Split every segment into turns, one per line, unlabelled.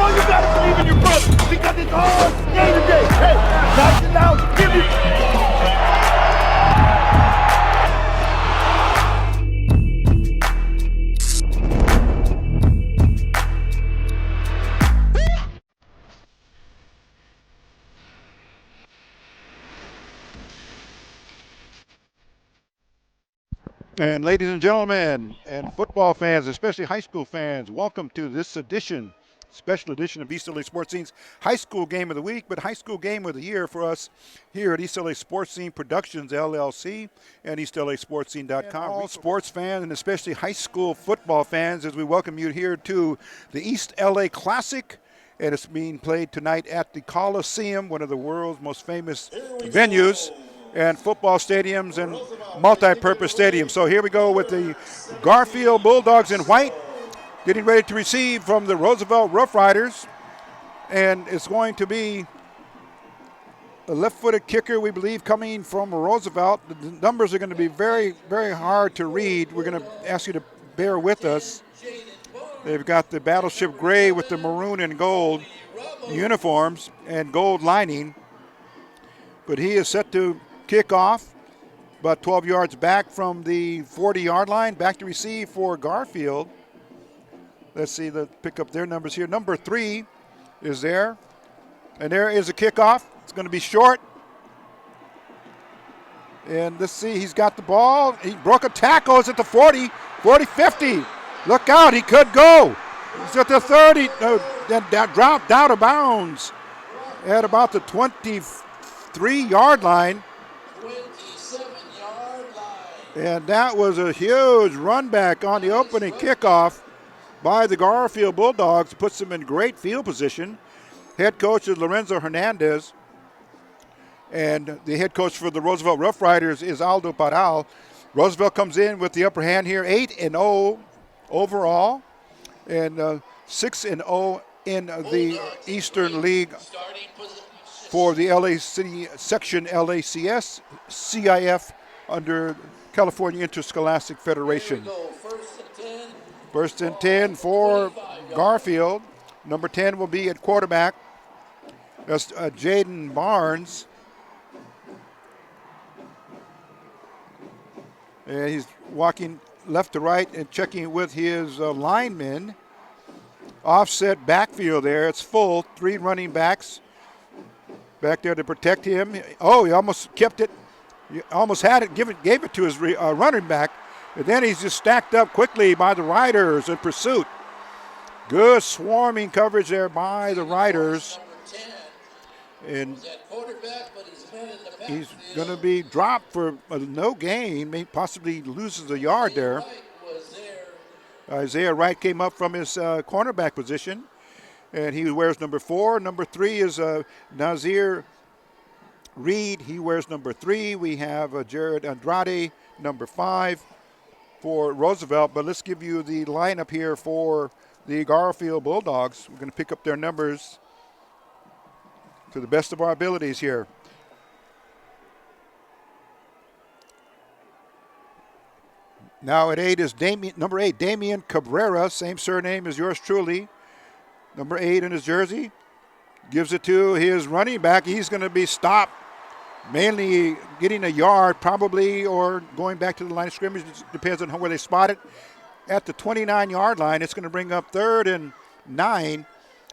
on, you gotta believe in your brother because it's all day today. Hey, knock it down, give me.
And ladies and gentlemen, and football fans, especially high school fans, welcome to this edition, special edition of East L.A. Sports Scene's High School Game of the Week, but High School Game of the Year for us here at East L.A. Sports Scene Productions, LLC, and EastLASportsScene.com. All sports fans, and especially high school football fans, as we welcome you here to the East L.A. Classic, and it's being played tonight at the Coliseum, one of the world's most famous venues and football stadiums and multi-purpose stadiums. So here we go with the Garfield Bulldogs in white, getting ready to receive from the Roosevelt Rough Riders. And it's going to be a left-footed kicker, we believe, coming from Roosevelt. The numbers are going to be very, very hard to read. We're going to ask you to bear with us. They've got the battleship gray with the maroon and gold uniforms and gold lining. But he is set to kick off about 12 yards back from the 40-yard line. Back to receive for Garfield. Let's see, let's pick up their numbers here. Number 3 is there. And there is a kickoff. It's going to be short. And let's see, he's got the ball. He broke a tackle. It's at the 40, 50. Look out, he could go. He's at the 30. Then dropped out of bounds at about the 23-yard line. And that was a huge run back on the opening kickoff by the Garfield Bulldogs. Puts them in great field position. Head coach is Lorenzo Hernandez. And the head coach for the Roosevelt Rough Riders is Aldo Paral. Roosevelt comes in with the upper hand here, 8-0 overall, and 6-0 in the Eastern League for the LA City Section LACS, CIF under California Interscholastic Federation. First and 10 for Garfield. Number 10 will be at quarterback. That's Jaden Barnes. And he's walking left to right and checking with his linemen. Offset backfield there. It's full. 3 running backs back there to protect him. Oh, he almost kept it. He almost had it, gave it to his running back. And then he's just stacked up quickly by the Riders in pursuit. Good swarming coverage there by the Riders. And he's going to be dropped for no gain, possibly loses a yard there. Isaiah Wright came up from his cornerback position, and he wears number 4. Number 3 is Nazir Reed. He wears number 3. We have Jared Andrade, number 5 for Roosevelt. But let's give you the lineup here for the Garfield Bulldogs. We're going to pick up their numbers to the best of our abilities here. Now at 8 is number 8, Damian Cabrera, same surname as yours truly. Number 8 in his jersey. Gives it to his running back. He's going to be stopped, mainly getting a yard probably, or going back to the line of scrimmage. It depends on where they spot it. At the 29-yard line, it's going to bring up 3rd and 9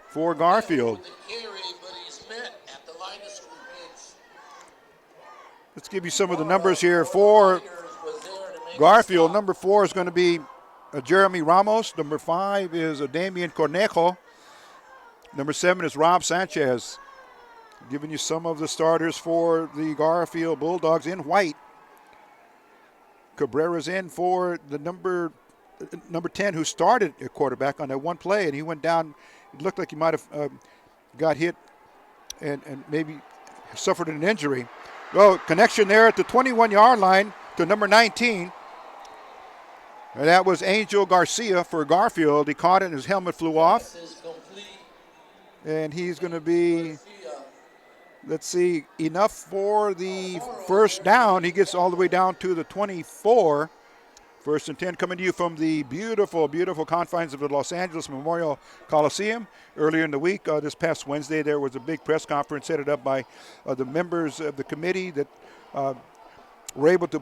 for Garfield. Let's give you some of the numbers here for Garfield. Number 4 is going to be Jeremy Ramos. Number 5 is Damian Cornejo. Number 7 is Rob Sanchez. Giving you some of the starters for the Garfield Bulldogs in white. Cabrera's in for the number 10, who started at quarterback on that one play, and he went down. It looked like he might have got hit and maybe suffered an injury. Well, connection there at the 21-yard line to number 19. And that was Angel Garcia for Garfield. He caught it and his helmet flew off. And he's going to be, let's see, enough for the first down. He gets all the way down to the 24 First and 10 coming to you from the beautiful, beautiful confines of the Los Angeles Memorial Coliseum. Earlier in the week, this past Wednesday, there was a big press conference headed up by the members of the committee that were able to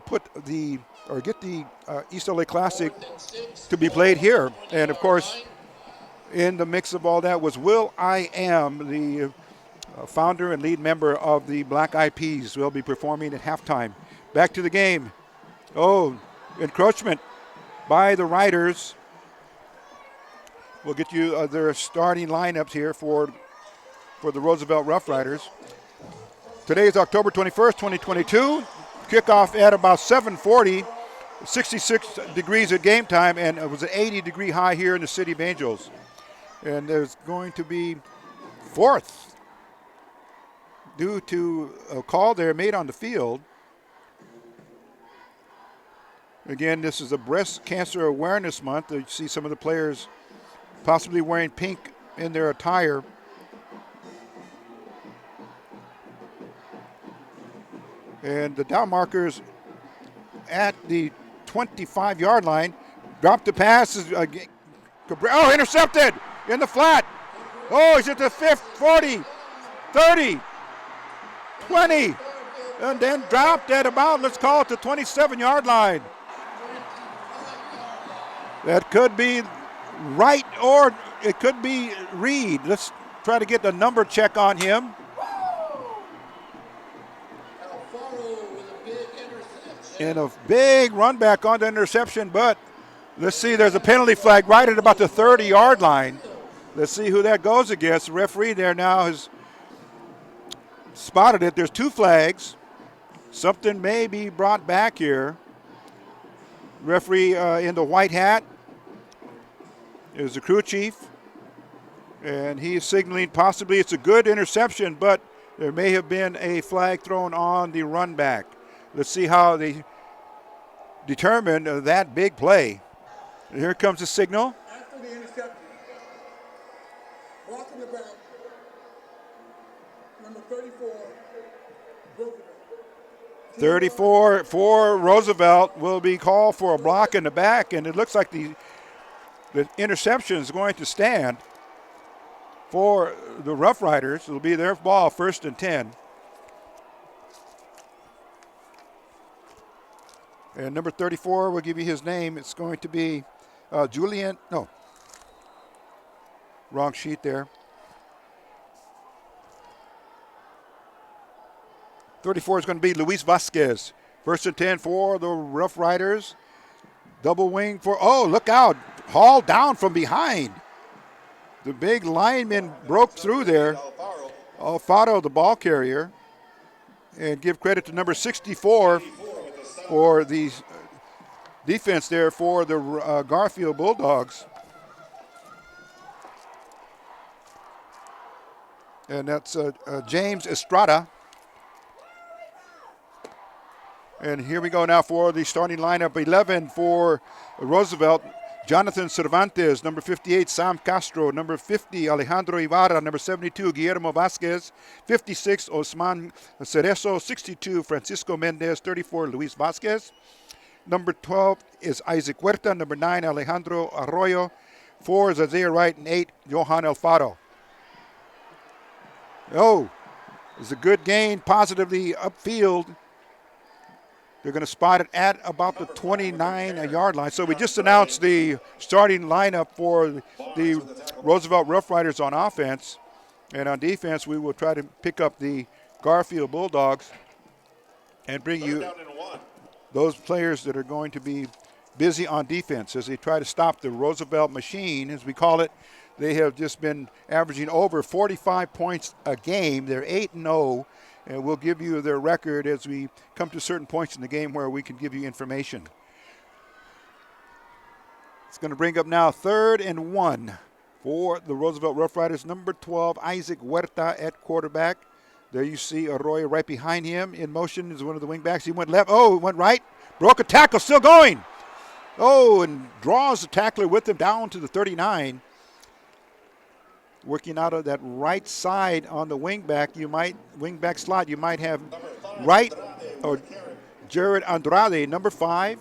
get the East L.A. Classic to be played here. And of course, in the mix of all that was Will.I.Am, the founder and lead member of the Black Eyed Peas, will be performing at halftime. Back to the game. Oh, encroachment by the Riders. We'll get you their starting lineups here for the Roosevelt Rough Riders. Today is October 21st, 2022. Kickoff at about 7:40, 66 degrees at game time, and it was an 80-degree high here in the city of Angels. And there's going to be fourth due to a call there made on the field. Again, this is a Breast Cancer Awareness Month. You see some of the players possibly wearing pink in their attire. And the down markers at the 25-yard line dropped the pass. Intercepted in the flat. Oh, he's at the 5th, 40, 30, 20, and then dropped at about, let's call it the 27-yard line. That could be right or it could be Reed. Let's try to get the number check on him. And a big run back on the interception, but let's see, there's a penalty flag right at about the 30-yard line. Let's see who that goes against. The referee there now has spotted it. There's two flags. Something may be brought back here. Referee in the white hat is the crew chief, and he's signaling possibly it's a good interception, but there may have been a flag thrown on the run back. Let's see how they determine that big play. And here comes the signal.
After the interception, walking the ground, number 34, Roosevelt.
34 for Roosevelt will be called for a block in the back, and it looks like the interception is going to stand for the Rough Riders. It'll be their ball, 1st and 10. And number 34, we'll give you his name. It's going to be wrong sheet there. 34 is going to be Luis Vasquez. 1st and 10 for the Rough Riders. Double wing look out. Hauled down from behind. The big lineman broke through there. Alfaro, the ball carrier. And give credit to number 64 for the defense there for the Garfield Bulldogs. And that's James Estrada. And here we go now for the starting lineup. 11 for Roosevelt, Jonathan Cervantes. Number 58, Sam Castro. Number 50, Alejandro Ibarra. Number 72, Guillermo Vasquez. 56, Osman Cerezo. 62, Francisco Mendez. 34, Luis Vasquez. Number 12 is Isaac Huerta. Number 9, Alejandro Arroyo. 4 is Isaiah Wright. And 8, Johan Alfaro. It's a good gain positively upfield. They're going to spot it at about the 29-yard line. So we just announced the starting lineup for the Roosevelt Rough Riders on offense. And on defense, we will try to pick up the Garfield Bulldogs and bring you those players that are going to be busy on defense as they try to stop the Roosevelt machine, as we call it. They have just been averaging over 45 points a game. They're 8-0. And we'll give you their record as we come to certain points in the game where we can give you information. It's going to bring up now 3rd and 1 for the Roosevelt Rough Riders. Number 12, Isaac Huerta at quarterback. There you see Arroyo right behind him. In motion is one of the wingbacks. He went left. He went right. Broke a tackle, still going. And draws the tackler with him down to the 39. Working out of that right side on the wingback slot, you might have Jared Andrade, number 5.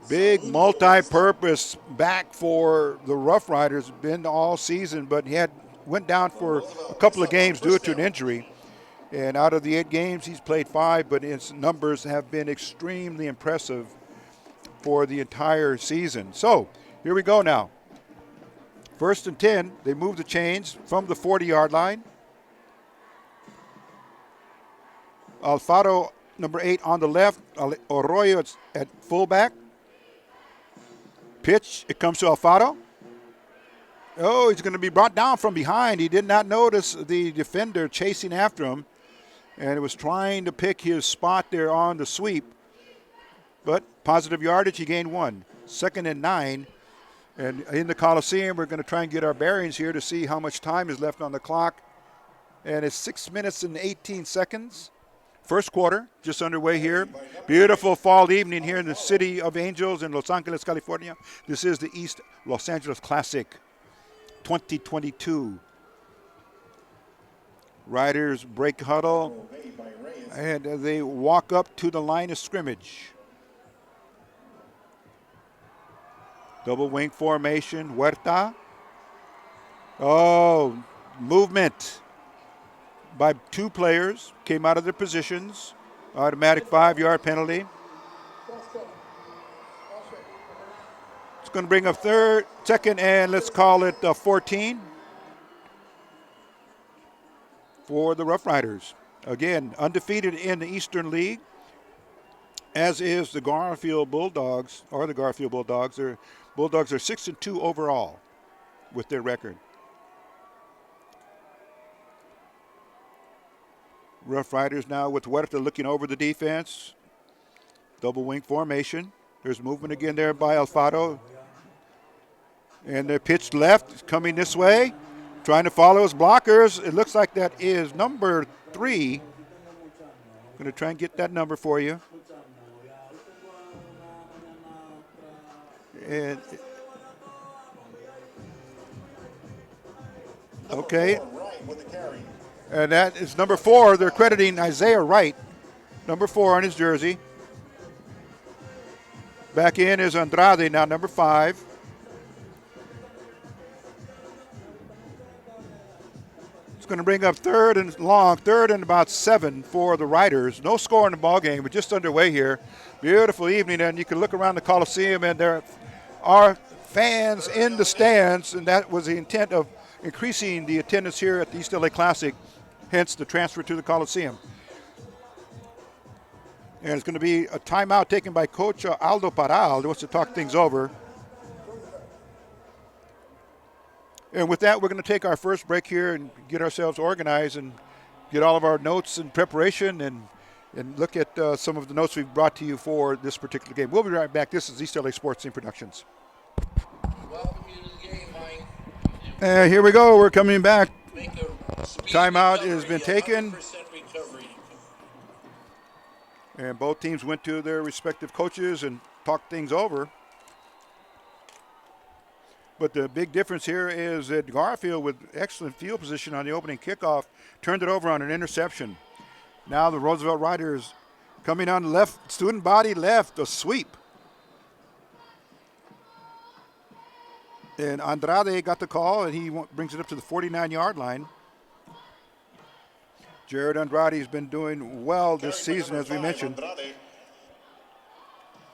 Big multi-purpose back for the Rough Riders, been all season, but he went down for a couple of games due to an injury. And out of the 8 games, he's played 5, but his numbers have been extremely impressive for the entire season. So here we go now. 1st and 10. They move the chains from the 40-yard line. Alfaro, number 8, on the left. Arroyo at fullback. Pitch. It comes to Alfaro. Oh, he's going to be brought down from behind. He did not notice the defender chasing after him, and it was trying to pick his spot there on the sweep. But positive yardage, he gained 1. 2nd and 9. And in the Coliseum, we're going to try and get our bearings here to see how much time is left on the clock. And it's 6 minutes and 18 seconds. First quarter, just underway here. Beautiful fall evening here in the City of Angels in Los Angeles, California. This is the East Los Angeles Classic 2022. Riders break huddle, and they walk up to the line of scrimmage. Double wing formation, Huerta. Oh, movement by 2 players. Came out of their positions. Automatic 5-yard penalty. It's going to bring up 2nd, and let's call it 14 for the Rough Riders. Again, undefeated in the Eastern League, as is the Garfield Bulldogs, or the Garfield Bulldogs. Bulldogs are 6-2 overall with their record. Rough Riders now with Huerta looking over the defense. Double wing formation. There's movement again there by Alfaro. And they're pitched left, coming this way, trying to follow his blockers. It looks like that is number 3. Going to try and get that number for you. And okay. And that is number 4. They're crediting Isaiah Wright, number 4 on his jersey. Back in is Andrade, now number 5. It's going to bring up 3rd and about 7 for the Riders. No score in the ball game, but just underway here. Beautiful evening, and you can look around the Coliseum, and there are fans in the stands, and that was the intent of increasing the attendance here at the East L.A. Classic, hence the transfer to the Coliseum. And it's going to be a timeout taken by Coach Aldo Paral, who wants to talk things over. And with that, we're going to take our first break here and get ourselves organized and get all of our notes in preparation and look at some of the notes we've brought to you for this particular game. We'll be right back. This is East LA Sports Team Productions.
Welcome you to the game, Mike.
Here we go. We're coming back. Timeout has been taken.
Recovery.
And both teams went to their respective coaches and talked things over. But the big difference here is that Garfield, with excellent field position on the opening kickoff, turned it over on an interception. Now the Roosevelt Riders coming on the left, student body left, a sweep. And Andrade got the call, and he brings it up to the 49-yard line. Jared Andrade has been doing well this season, as we mentioned.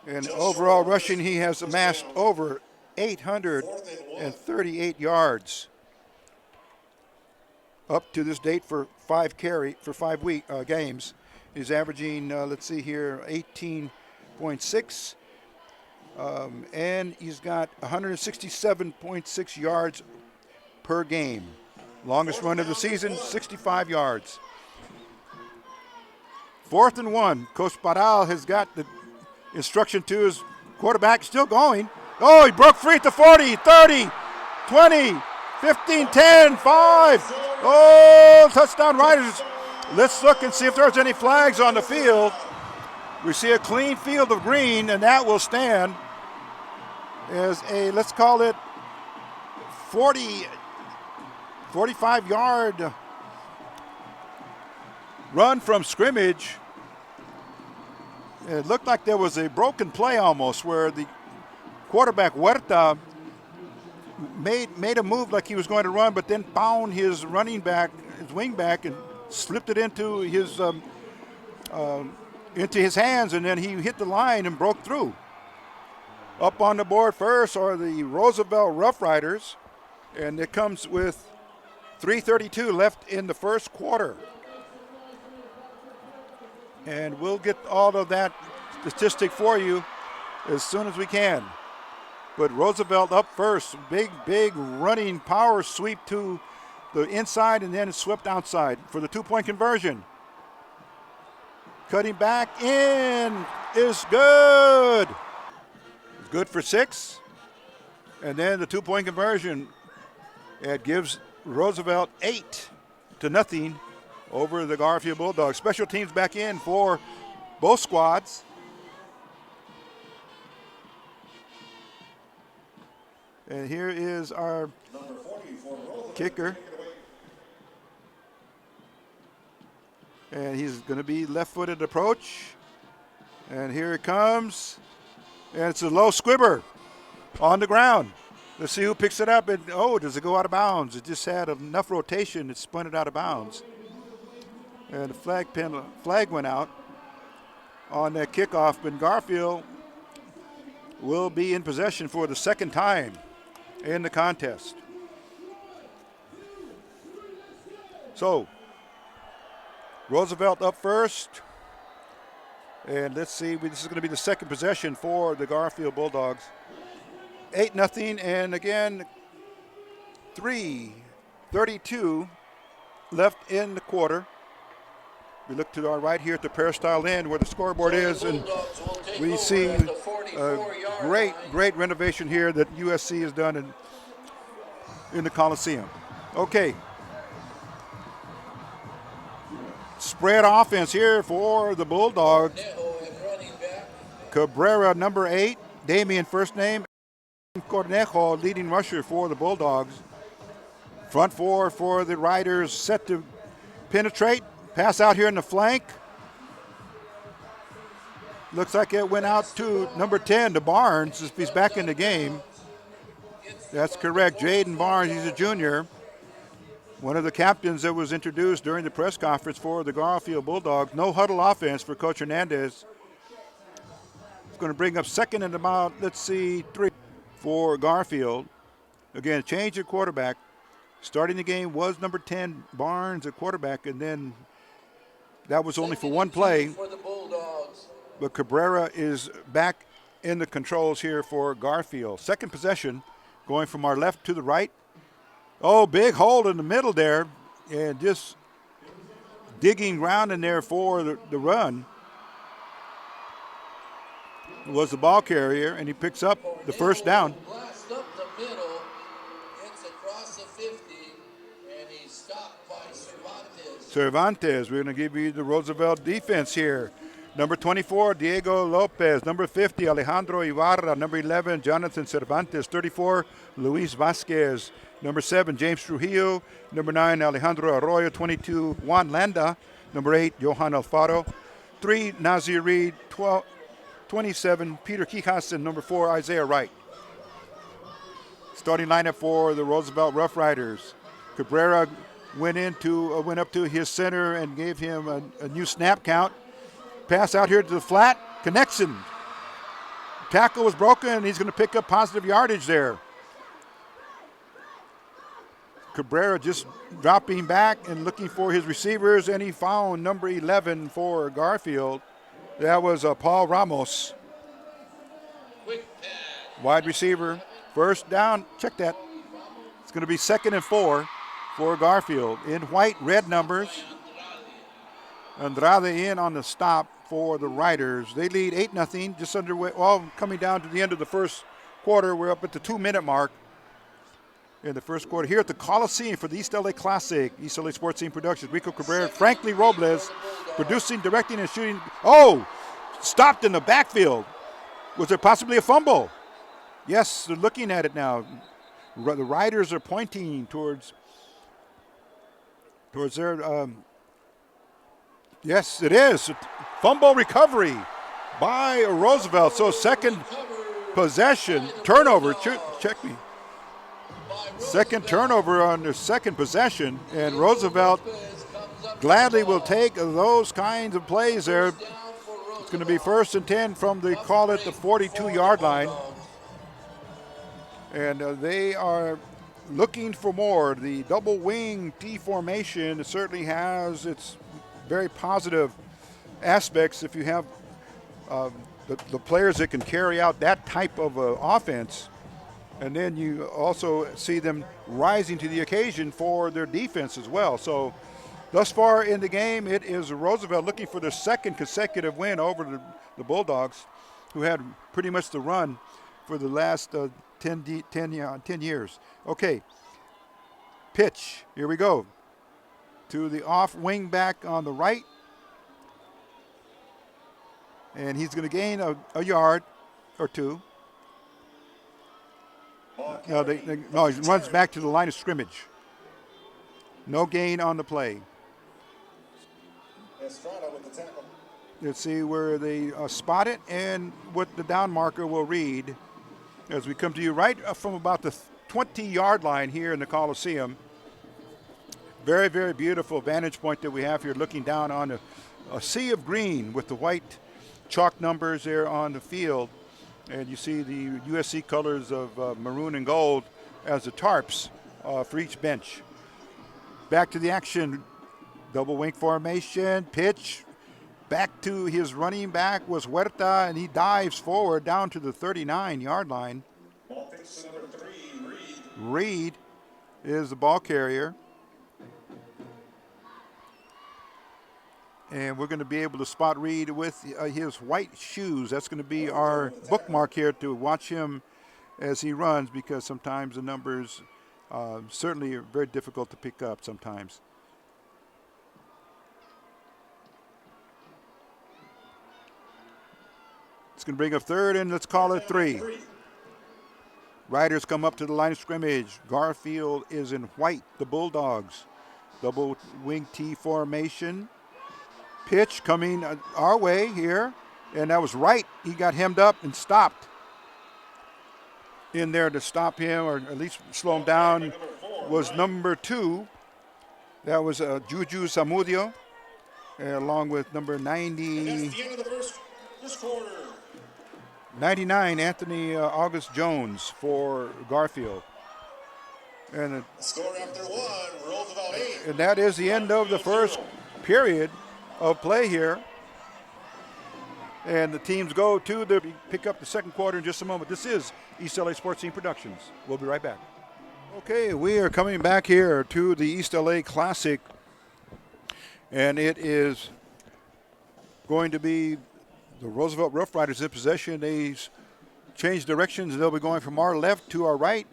And overall rushing, he has amassed over 838 yards up to this date for 5 games. He's averaging, let's see here, 18.6. And he's got 167.6 yards per game. Longest run of the season, 65 yards. 4th and 1. Coach Paral has got the instruction to his quarterback, still going. Oh, he broke free at the 40, 30, 20, 15, 10, 5. Oh, touchdown Riders. Let's look and see if there's any flags on the field. We see a clean field of green, and that will stand as a, let's call it 45-yard run from scrimmage. It looked like there was a broken play almost where the quarterback Huerta made a move like he was going to run, but then found his running back, his wing back, and slipped it into his hands, and then he hit the line and broke through. Up on the board first are the Roosevelt Rough Riders, and it comes with 3:32 left in the first quarter. And we'll get all of that statistic for you as soon as we can. But Roosevelt up first, big running power sweep to the inside and then swept outside for the two-point conversion. Cutting back in is good. Good for 6. And then the two-point conversion. It gives Roosevelt 8-0 over the Garfield Bulldogs. Special teams back in for both squads. And here is our kicker. And he's going to be left-footed approach. And here it comes. And it's a low squibber on the ground. Let's see who picks it up. And, does it go out of bounds? It just had enough rotation. It spun it out of bounds. And the flag went out on that kickoff. And Garfield will be in possession for the second time in the contest. So, Roosevelt up first. And let's see, this is going to be the second possession for the Garfield Bulldogs. 8-0, and again, 3:32 left in the quarter. We look to our right here at the peristyle end where the scoreboard is, and we see a great renovation here that USC has done in the Coliseum. Okay. Spread offense here for the Bulldogs. Cabrera, number 8. Damian, first name. Cornejo, leading rusher for the Bulldogs. Front four for the Riders, set to penetrate. Pass out here in the flank. Looks like it went out to number 10, to Barnes. He's back in the game. That's correct. Jaden Barnes, he's a junior. One of the captains that was introduced during the press conference for the Garfield Bulldogs. No huddle offense for Coach Hernandez. It's going to bring up second and about, 3 for Garfield. Again, change of quarterback. Starting the game was number 10, Barnes, at quarterback, and then that was only for one play. But Cabrera is back in the controls here for Garfield. Second possession, going from our left to the right. Big hole in the middle there, and just digging around in there for the run was the ball carrier, and he picks up the first down.
Blast up the middle, it's across the 50, and he's stopped by
Cervantes. We're going to give you the Roosevelt defense here. Number 24, Diego Lopez. Number 50, Alejandro Ibarra. Number 11, Jonathan Cervantes. 34, Luis Vasquez. Number 7, James Trujillo. Number 9, Alejandro Arroyo. 22, Juan Landa. Number 8, Johan Alfaro. 3, Nazir Reed. 27, Peter Quijas. And number 4, Isaiah Wright. Starting lineup for the Roosevelt Rough Riders. Cabrera went up to his center and gave him a new snap count. Pass out here to the flat. Connection. Tackle was broken, and he's going to pick up positive yardage there. Cabrera just dropping back and looking for his receivers, and he found number 11 for Garfield. That was Paul Ramos. Wide receiver. First down. Check that. It's going to be 2nd and 4 for Garfield. In white, red numbers. Andrade in on the stop for the Riders. They lead 8-0, just underway. Well, coming down to the end of the first quarter. We're up at the 2-minute mark in the first quarter. Here at the Coliseum for the East L.A. Classic, East L.A. Sports Team Productions. Rico Cabrera, Franklin Robles, producing, directing, and shooting. Stopped in the backfield. Was there possibly a fumble? Yes, they're looking at it now. The Riders are pointing towards their, yes, it is. Fumble recovery by Roosevelt. So second possession, turnover, check me. Second turnover on their second possession, and Roosevelt gladly will take those kinds of plays there. It's going to be 1st and 10 from the 42-yard line. And they are looking for more. The double wing T formation certainly has its very positive aspects if you have the players that can carry out that type of offense. And then you also see them rising to the occasion for their defense as well. So thus far in the game, it is Roosevelt looking for their second consecutive win over the Bulldogs, who had pretty much the run for the last 10 years. Okay, pitch, here we go. To the off wing back on the right. And he's going to gain a yard or two. No, he runs back to the line of scrimmage. No gain on the play. Let's see where they spot it and what the down marker will read as we come to you right from about the 20-yard line here in the Coliseum. Very, very beautiful vantage point that we have here, looking down on a sea of green with the white chalk numbers there on the field. And you see the USC colors of maroon and gold as the tarps for each bench. Back to the action. Double wing formation, pitch. Back to his running back was Huerta, and he dives forward down to the 39-yard line. Reed is the ball carrier. And we're going to be able to spot Reed with his white shoes. That's going to be our bookmark here to watch him as he runs, because sometimes the numbers certainly are very difficult to pick up sometimes. It's going to bring up third, and let's call it 3. Riders come up to the line of scrimmage. Garfield is in white, the Bulldogs. Double wing T formation. Pitch coming our way here, and that was right. He got hemmed up and stopped. In there to stop him, or at least slow him down, was number 2. That was Juju Zamudio, along with number 90. 99, Anthony August Jones for Garfield. And
Score after 1, Roosevelt 8.
And that is the end of the first period of play here. And the teams go to pick up the second quarter in just a moment. This is East L.A. Sports Scene Productions. We'll be right back. Okay, we are coming back here to the East L.A. Classic. And it is going to be the Roosevelt Rough Riders in possession. They change directions. They'll be going from our left to our right.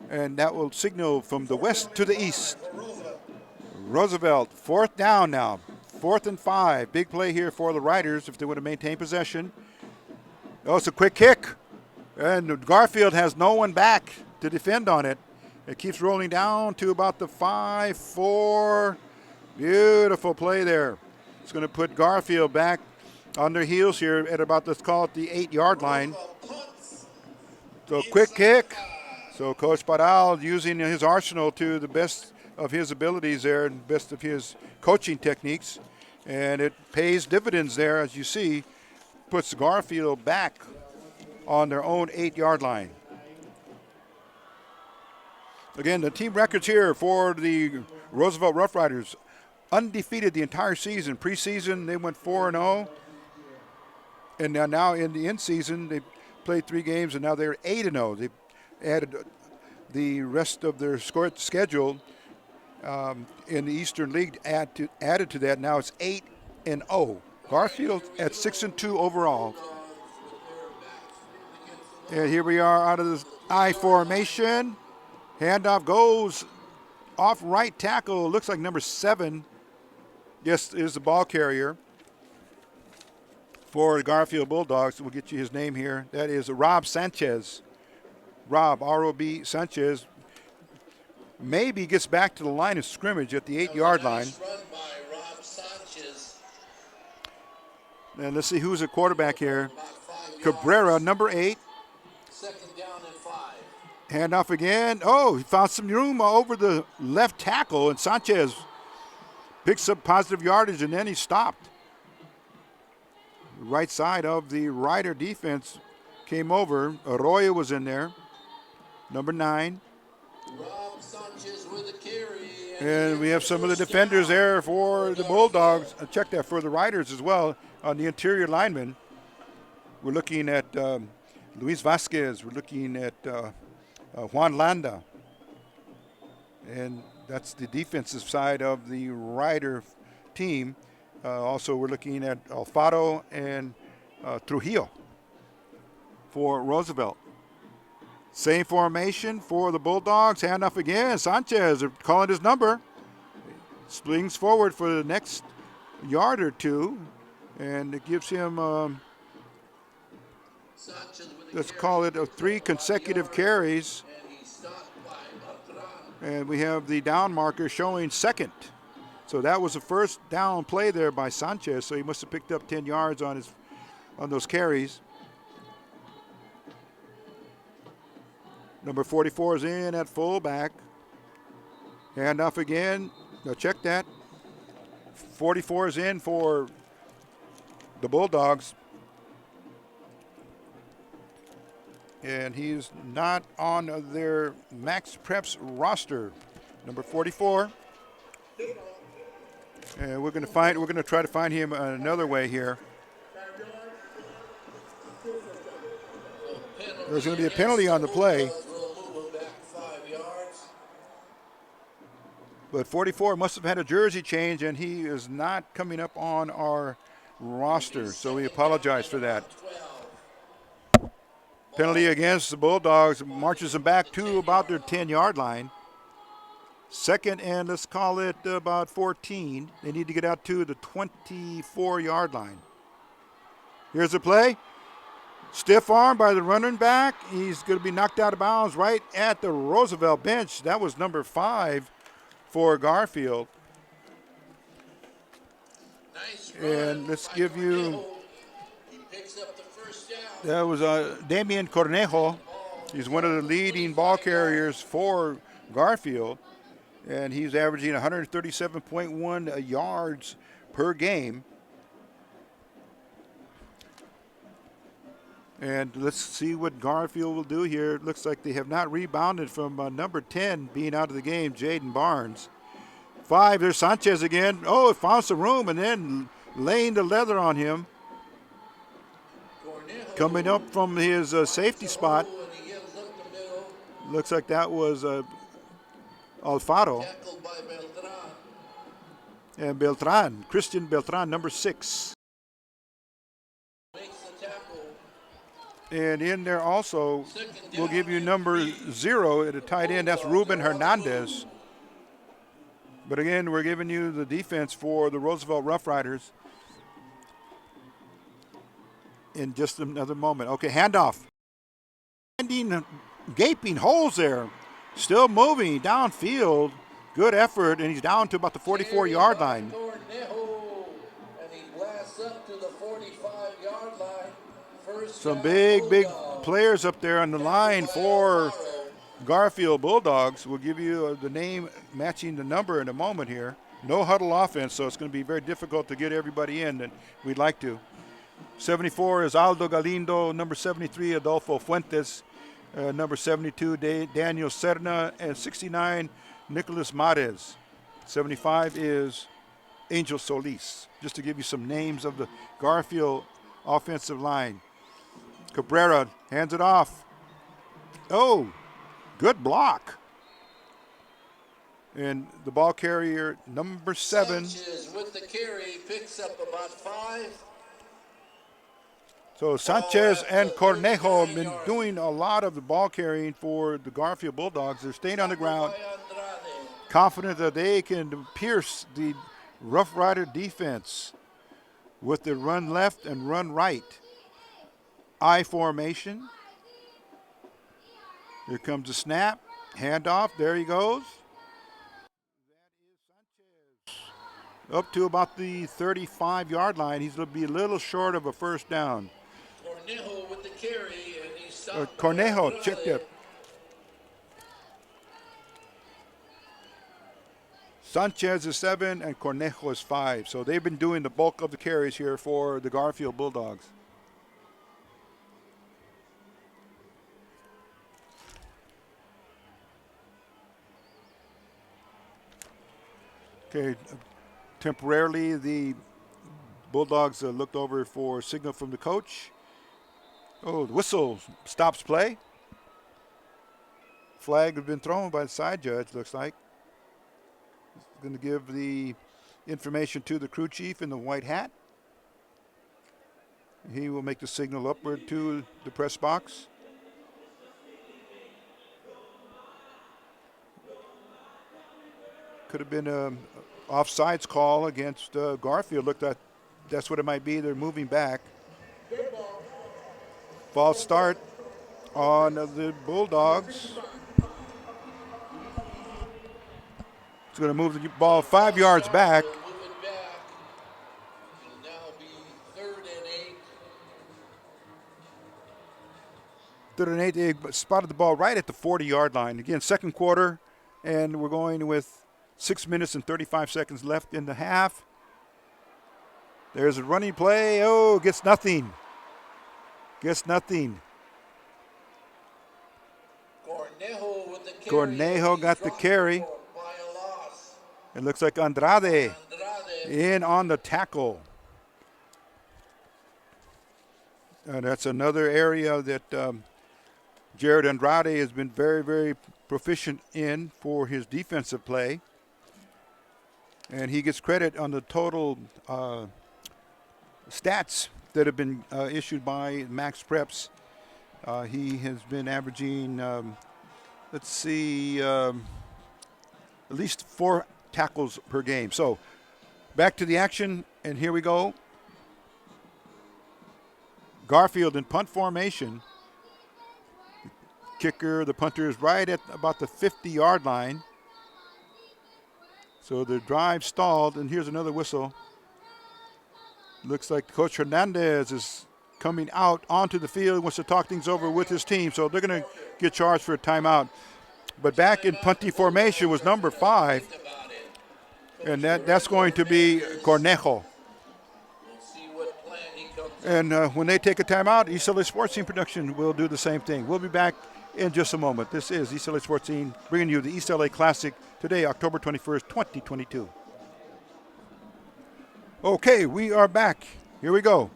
And that will signal from the west to the east. Roosevelt, 4th down now. 4th and 5. Big play here for the Riders if they want to maintain possession. Oh, it's a quick kick. And Garfield has no one back to defend on it. It keeps rolling down to about the 5-4. Beautiful play there. It's going to put Garfield back on their heels here at about, let's call it the 8-yard line. So quick kick. So Coach Padal using his arsenal to the best of his abilities there and best of his coaching techniques. And it pays dividends there, as you see, puts Garfield back on their own 8-yard line. Again, the team records here for the Roosevelt Rough Riders, undefeated the entire season. Preseason, they went 4-0. And now in the end season, they played 3 games, and now they're 8-0. They added the rest of their schedule in the Eastern League added to that. Now it's 8-0. Garfield at 6-2 overall. And here we are out of the I formation. Handoff goes off right tackle. Looks like number 7. Yes, is the ball carrier for the Garfield Bulldogs. We'll get you his name here. That is Rob Sanchez. Rob, R-O-B Sanchez, maybe gets back to the line of scrimmage at the 8-yard line.
Run by Rob Sanchez.
And let's see who's at quarterback here. Cabrera, number 8.
Second down and 5.
Handoff again. Oh, he found some room over the left tackle, and Sanchez picks up positive yardage, and then he stopped. Right side of the Rider defense came over. Arroyo was in there, number 9.
Rob Sanchez with a carry.
And we have some of the defenders there for the Bulldogs. Check that for the Riders as well on the interior linemen. We're looking at Luis Vasquez. We're looking at Juan Landa. And that's the defensive side of the Rider team. Also, we're looking at Alfaro and Trujillo for Roosevelt. Same formation for the Bulldogs. Handoff again. Sanchez, they're calling his number. Swings forward for the next yard or two. And it gives him, let's call it 3 consecutive carries. And we have the down marker showing second. So that was the first down play there by Sanchez. So he must have picked up 10 yards on those carries. Number 44 is in at fullback. Handoff again. Now check that. 44 is in for the Bulldogs. And he's not on their Max Preps roster. Number 44. And we're going to try to find him another way here. There's going to be a penalty on the play. But 44 must have had a jersey change, and he is not coming up on our roster, so we apologize for that. Penalty against the Bulldogs marches them back to about their 10-yard line. Second and let's call it about 14. They need to get out to the 24-yard line. Here's the play. Stiff arm by the running back. He's going to be knocked out of bounds right at the Roosevelt bench. That was number 5 for Garfield.
Nice
and let's give you,
he picks up the first down.
that was Damian Cornejo. He's one of the leading ball carriers for Garfield, and he's averaging 137.1 yards per game. And let's see what Garfield will do here. It looks like they have not rebounded from number 10 being out of the game, Jaden Barnes. 5, there's Sanchez again. Oh, it found some room and then laying the leather on him. Coming up from his safety spot. Looks like that was Alfaro. And Beltran, Christian Beltran, number 6. And in there also, we'll give you number 0 at a tight end. That's Ruben Hernandez. But again, we're giving you the defense for the Roosevelt Rough Riders in just another moment. Okay, handoff. Finding gaping holes there. Still moving downfield. Good effort, and he's down to about the 44-yard line.
And he blasts up to the 45-yard line.
Some big players up there on the line for Garfield Bulldogs. We'll give you the name matching the number in a moment here. No huddle offense, so it's going to be very difficult to get everybody in, and we'd like to. 74 is Aldo Galindo, number 73, Adolfo Fuentes, number 72, Daniel Serna, and 69, Nicolas Mares. 75 is Angel Solis, just to give you some names of the Garfield offensive line. Cabrera hands it off. Oh, good block. And the ball carrier, number 7.
Sanchez with the carry, picks up about 5.
So Sanchez and Cornejo have been doing a lot of the ball carrying for the Garfield Bulldogs. They're staying on the ground, confident that they can pierce the Rough Rider defense with the run left and run right. I formation. Here comes the snap. Handoff. There he goes. That is Sanchez. Up to about the 35-yard line. He's going to be a little short of a first down.
Cornejo with the carry, and he
Cornejo checked it. Sanchez is 7 and Cornejo is 5. So they've been doing the bulk of the carries here for the Garfield Bulldogs. Okay, temporarily the Bulldogs looked over for a signal from the coach. Oh, the whistle stops play. Flag has been thrown by the side judge, looks like. He's going to give the information to the crew chief in the white hat. He will make the signal upward to the press box. Could have been an offsides call against Garfield. Looked like that's what it might be. They're moving back. False start on the Bulldogs. It's going to move the ball 5 yards back.
Move it back. It'll now be 3rd and 8.
3rd and 8. They spotted the ball right at the 40-yard line. Again, second quarter, and we're going with 6 minutes and 35 seconds left in the half. There's a running play. Oh, gets nothing. Gets nothing.
Cornejo with the carry.
Cornejo got the carry.
By a loss.
It looks like Andrade in on the tackle. That's another area that Jared Andrade has been very, very proficient in for his defensive play. And he gets credit on the total stats that have been issued by Max Preps. He has been averaging, at least 4 tackles per game. So back to the action, and here we go. Garfield in punt formation. Kicker, the punter is right at about the 50-yard line. So the drive stalled, and here's another whistle. Looks like Coach Hernandez is coming out onto the field, wants to talk things over with his team, so they're going to get charged for a timeout. But back in punty formation was number 5, and that's going to be Cornejo. And when they take a timeout, East L.A. Sports Team Production will do the same thing. We'll be back in just a moment. This is East L.A. Sports Team bringing you the East L.A. Classic today, October 21st, 2022. Okay, we are back. Here we go.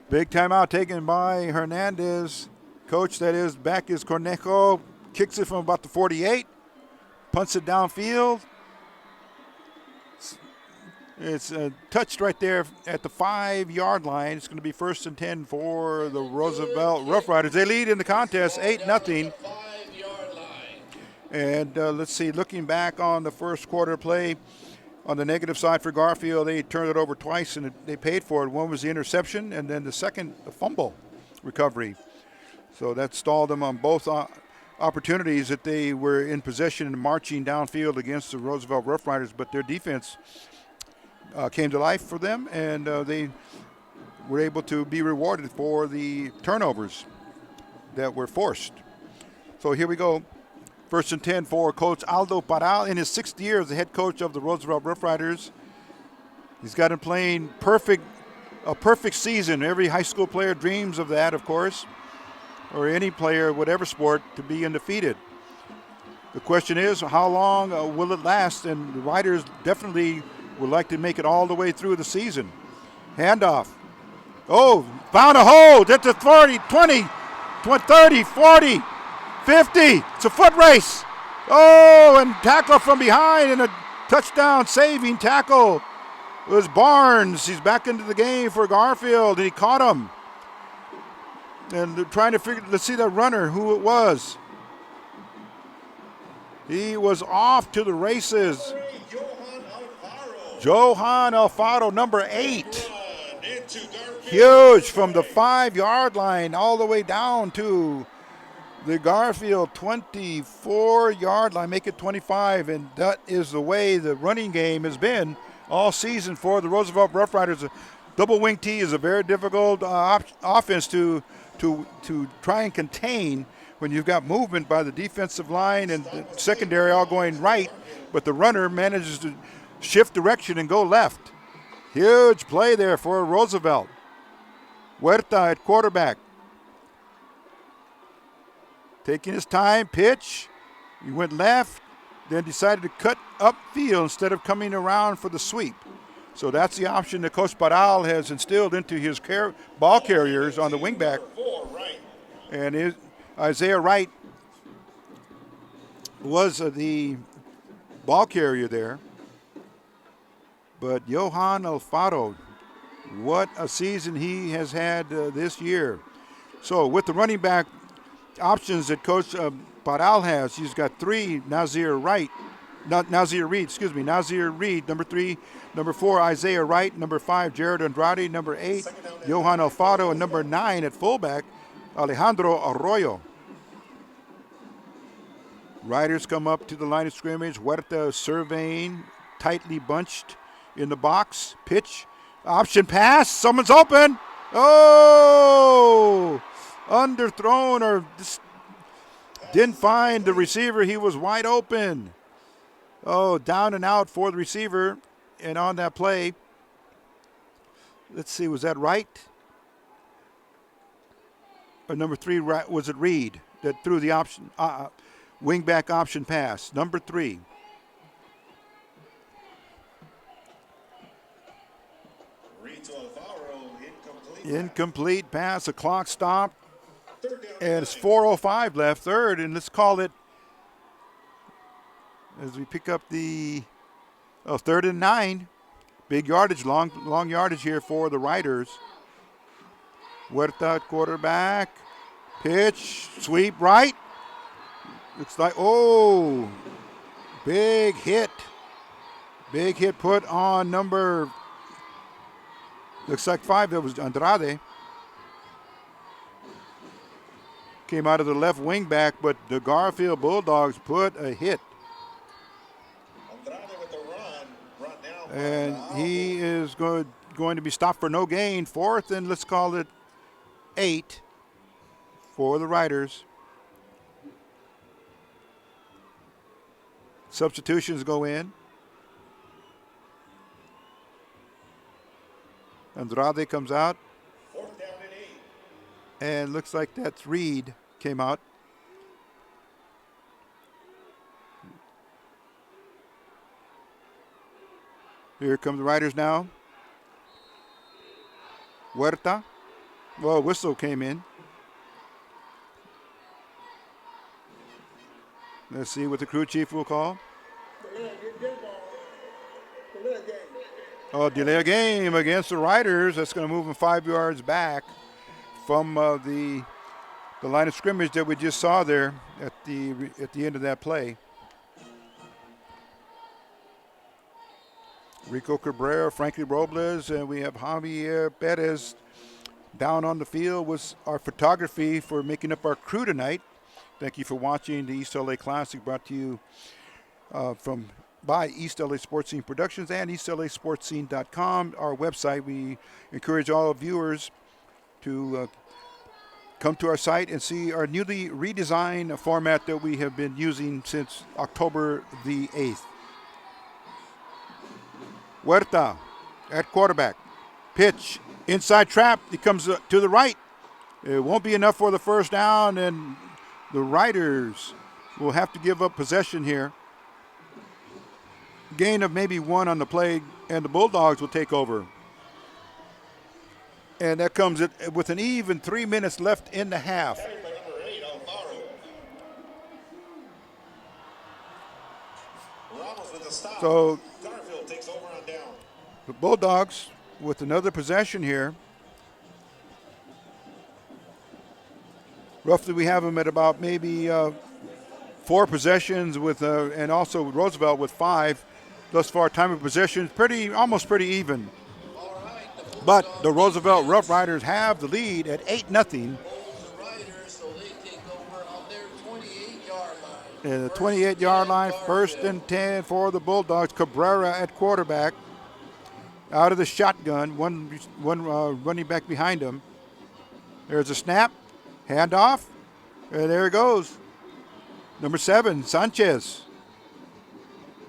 Big timeout taken by Hernandez. Coach, that is, back is Cornejo. Kicks it from about the 48. Punts it downfield. It's touched right there at the 5-yard line. It's going to be 1st and 10 for the Roosevelt Rough Riders. They lead in the contest 8-0. And let's see, looking back on the first quarter play, on the negative side for Garfield, they turned it over twice and they paid for it. One was the interception, and then the second, the fumble recovery. So that stalled them on both opportunities that they were in possession and marching downfield against the Roosevelt Rough Riders, but their defense came to life for them, and they were able to be rewarded for the turnovers that were forced. So here we go. 1st and 10 for Coach Aldo Paral in his 6th year as the head coach of the Roosevelt Rough Riders. He's got him playing a perfect season. Every high school player dreams of that, of course, or any player, whatever sport, to be undefeated. The question is, how long will it last? And the Riders definitely would like to make it all the way through the season. Handoff. Oh, found a hole. That's a 40, 20, 30, 40. 50. It's a foot race. Oh, and tackle from behind and a touchdown saving tackle. It was Barnes. He's back into the game for Garfield, and he caught him. And they're trying to figure, let's see that runner, who it was. He was off to the races. Johan Alfaro, number 8. Huge from the 5-yard line all the way down to the Garfield 24-yard line, make it 25, and that is the way the running game has been all season for the Roosevelt Rough Riders. A double wing T is a very difficult offense to to try and contain when you've got movement by the defensive line and the secondary all going right, but the runner manages to shift direction and go left. Huge play there for Roosevelt. Huerta at quarterback. Taking his time, pitch. He went left, then decided to cut upfield instead of coming around for the sweep. So that's the option that Coach Paral has instilled into his ball carriers on the wingback. And Isaiah Wright was the ball carrier there. But Johan Alfaro, what a season he has had this year. So with the running back options that Coach Paral has, he's got 3, Nazir Reed, number 3, number 4, Isaiah Wright, number 5, Jared Andrade, number 8, Johan Alfaro, and number 9 at fullback, Alejandro Arroyo. Riders come up to the line of scrimmage. Huerta surveying, tightly bunched in the box. Pitch, option pass, someone's open. Oh! Underthrown or just didn't find the receiver. He was wide open. Oh, down and out for the receiver. And on that play, let's see, was that Wright? Or number 3, was it Reed that threw the option, wingback option pass? Number 3. Incomplete pass, the clock stopped. And it's 4:05 left, third, and let's call it as we pick up the 3rd and 9. Big yardage, long yardage here for the Riders. Huerta quarterback, pitch, sweep right. Looks like, oh, big hit put on number, looks like 5, that was Andrade. Came out of the left wing back, but the Garfield Bulldogs put a hit. And he is going to be stopped for no gain. 4th and let's call it 8 for the Riders. Substitutions go in. Andrade comes out. And looks like that's Reed came out. Here come the Riders now. Huerta. Well, whistle came in. Let's see what the crew chief will call. Oh, delay a game against the Riders. That's going to move them 5 yards back from the line of scrimmage that we just saw there at the end of that play. Rico Cabrera, Frankie Robles, and we have Javier Perez down on the field with our photography for making up our crew tonight. Thank you for watching the East L.A. Classic, brought to you by East L.A. Sports Scene Productions and EastLASportsScene.com, our website. We encourage all viewers to come to our site and see our newly redesigned format that we have been using since October the 8th. Huerta at quarterback. Pitch, inside trap. He comes to the right. It won't be enough for the first down, and the Riders will have to give up possession here. Gain of maybe 1 on the play, and the Bulldogs will take over. And that comes with an even 3 minutes left in the half. So the Bulldogs with another possession here. Roughly we have them at about maybe 4 possessions with, and also Roosevelt with 5. Thus far, time of possession almost pretty even. But the Roosevelt Rough Riders have the lead at 8-0. And the 28-yard line, 1st and 10 for the Bulldogs. Cabrera at quarterback. Out of the shotgun, one running back behind him. There's a snap. Handoff. And there it goes. Number 7, Sanchez.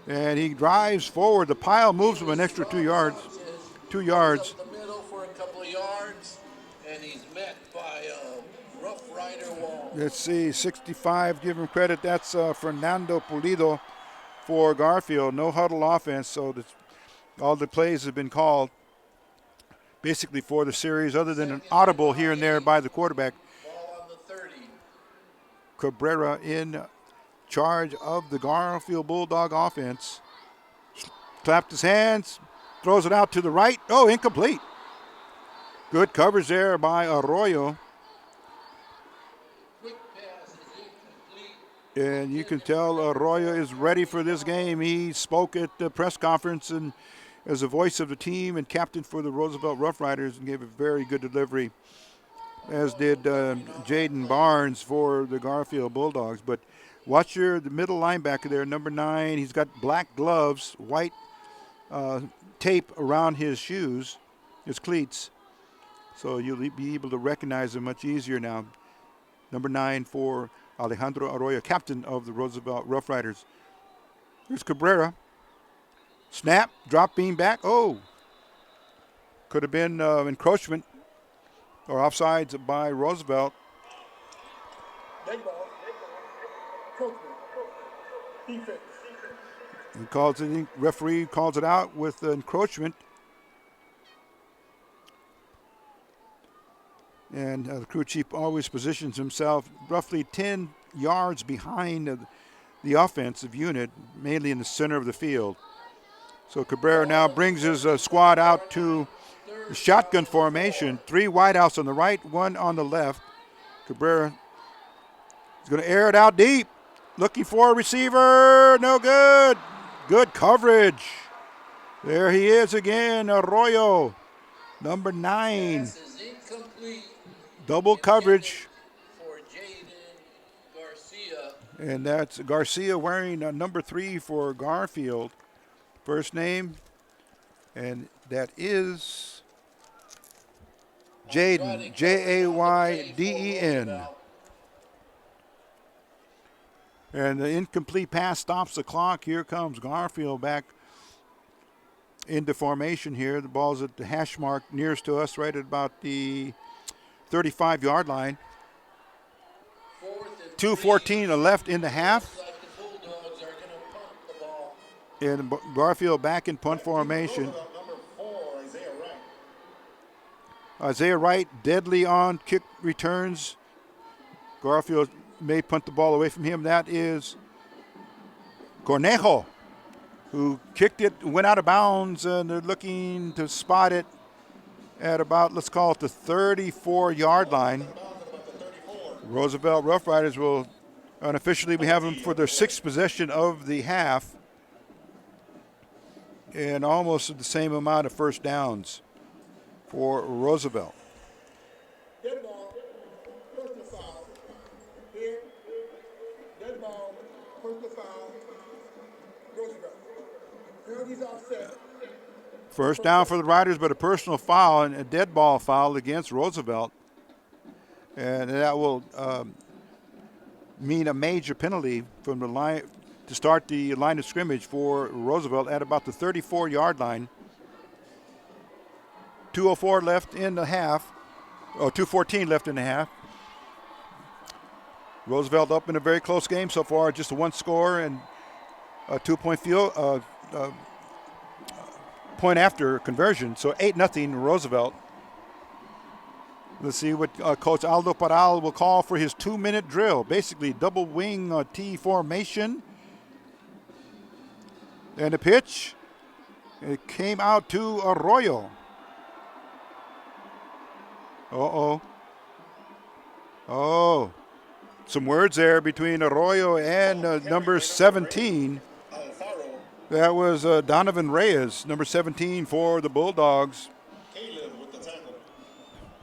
And he drives forward. The pile moves him an extra 2 yards. 2 yards.
Up the middle for a couple of yards, and he's met by a Rough Rider wall.
Let's see, 65, give him credit. That's Fernando Pulido for Garfield. No huddle offense, so all the plays have been called basically for the series, other than an audible here and there by the quarterback.
Ball on the 30.
Cabrera in charge of the Garfield Bulldog offense. Clapped his hands, throws it out to the right. Oh, incomplete. Good coverage there by Arroyo.
Quick pass is incomplete.
And you can tell Arroyo is ready for this game. He spoke at the press conference and as a voice of the team and captain for the Roosevelt Rough Riders, and gave a very good delivery, as did Jaden Barnes for the Garfield Bulldogs. But watch the middle linebacker there, number 9. He's got black gloves, white tape around his shoes, his cleats. So you'll be able to recognize him much easier now. Number 9 for Alejandro Arroyo, captain of the Roosevelt Rough Riders. Here's Cabrera. Snap, drop beam back. Oh, could have been encroachment or offsides by Roosevelt.
Dead ball. Defense.
He calls it. Referee calls it out with encroachment. And the crew chief always positions himself roughly 10 yards behind the offensive unit, mainly in the center of the field. So Cabrera now brings his squad out to the shotgun formation. 3 wideouts on the right, 1 on the left. Cabrera is going to air it out deep. Looking for a receiver. No good. Good coverage. There he is again, Arroyo, number 9.
Pass is incomplete.
Double coverage.
For Jaden Garcia.
And that's Garcia wearing number 3 for Garfield. First name, and that is Jayden, Jayden. And the incomplete pass stops the clock. Here comes Garfield back into formation here. The ball's at the hash mark nearest to us, right at about the 35-yard line. 2:14 left in the half.
Looks like the Bulldogs are going to punt the ball.
And Garfield back in punt formation.
Number 4, Isaiah Wright.
Isaiah Wright, deadly on kick returns. Garfield may punt the ball away from him. That is Cornejo, who kicked it, went out of bounds, and they're looking to spot it at about, let's call it the 34-yard line. Roosevelt Rough Riders will unofficially, we have them for their 6th possession of the half, and almost the same amount of first downs for Roosevelt.
Dead ball. Personal foul. Here. Dead ball. Personal foul. Roosevelt. Penalties offset.
First down for the Riders, but a personal foul and a dead ball foul against Roosevelt. And that will mean a major penalty from the line to start the line of scrimmage for Roosevelt at about the 34-yard line. 2:04 left in the half. 2:14 left in the half. Roosevelt up in a very close game so far, just a 1 score and a 2-point field point after conversion. So 8-0 Roosevelt. Let's see what Coach Aldo Paral will call for his 2-minute drill. Basically double wing T formation. And a pitch. It came out to Arroyo. Oh, some words there between Arroyo and number 17. That was Donovan Reyes, number 17 for the Bulldogs.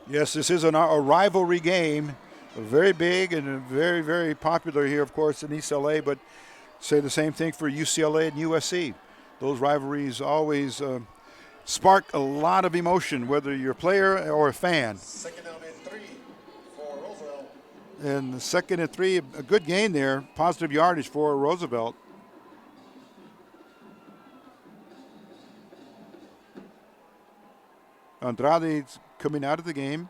Yes, this is a rivalry game, very big and very, very popular here, of course, in East L.A., but say the same thing for UCLA and USC. Those rivalries always spark a lot of emotion, whether you're a player or a fan.
Second down and 3 for Roosevelt.
And the 2nd and 3, a good gain there. Positive yardage for Roosevelt. Andrade's coming out of the game.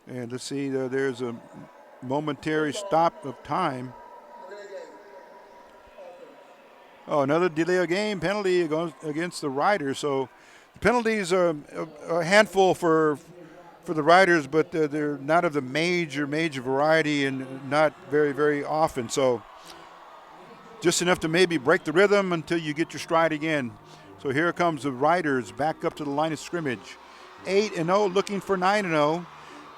And let's see, there's a momentary stop of time. Oh, another delay of game penalty against the Riders. So the penalties are a handful for the Riders, but they're not of the major variety and not very, very often. So just enough to maybe break the rhythm until you get your stride again. So here comes the Riders back up to the line of scrimmage. 8-0, looking for 9-0.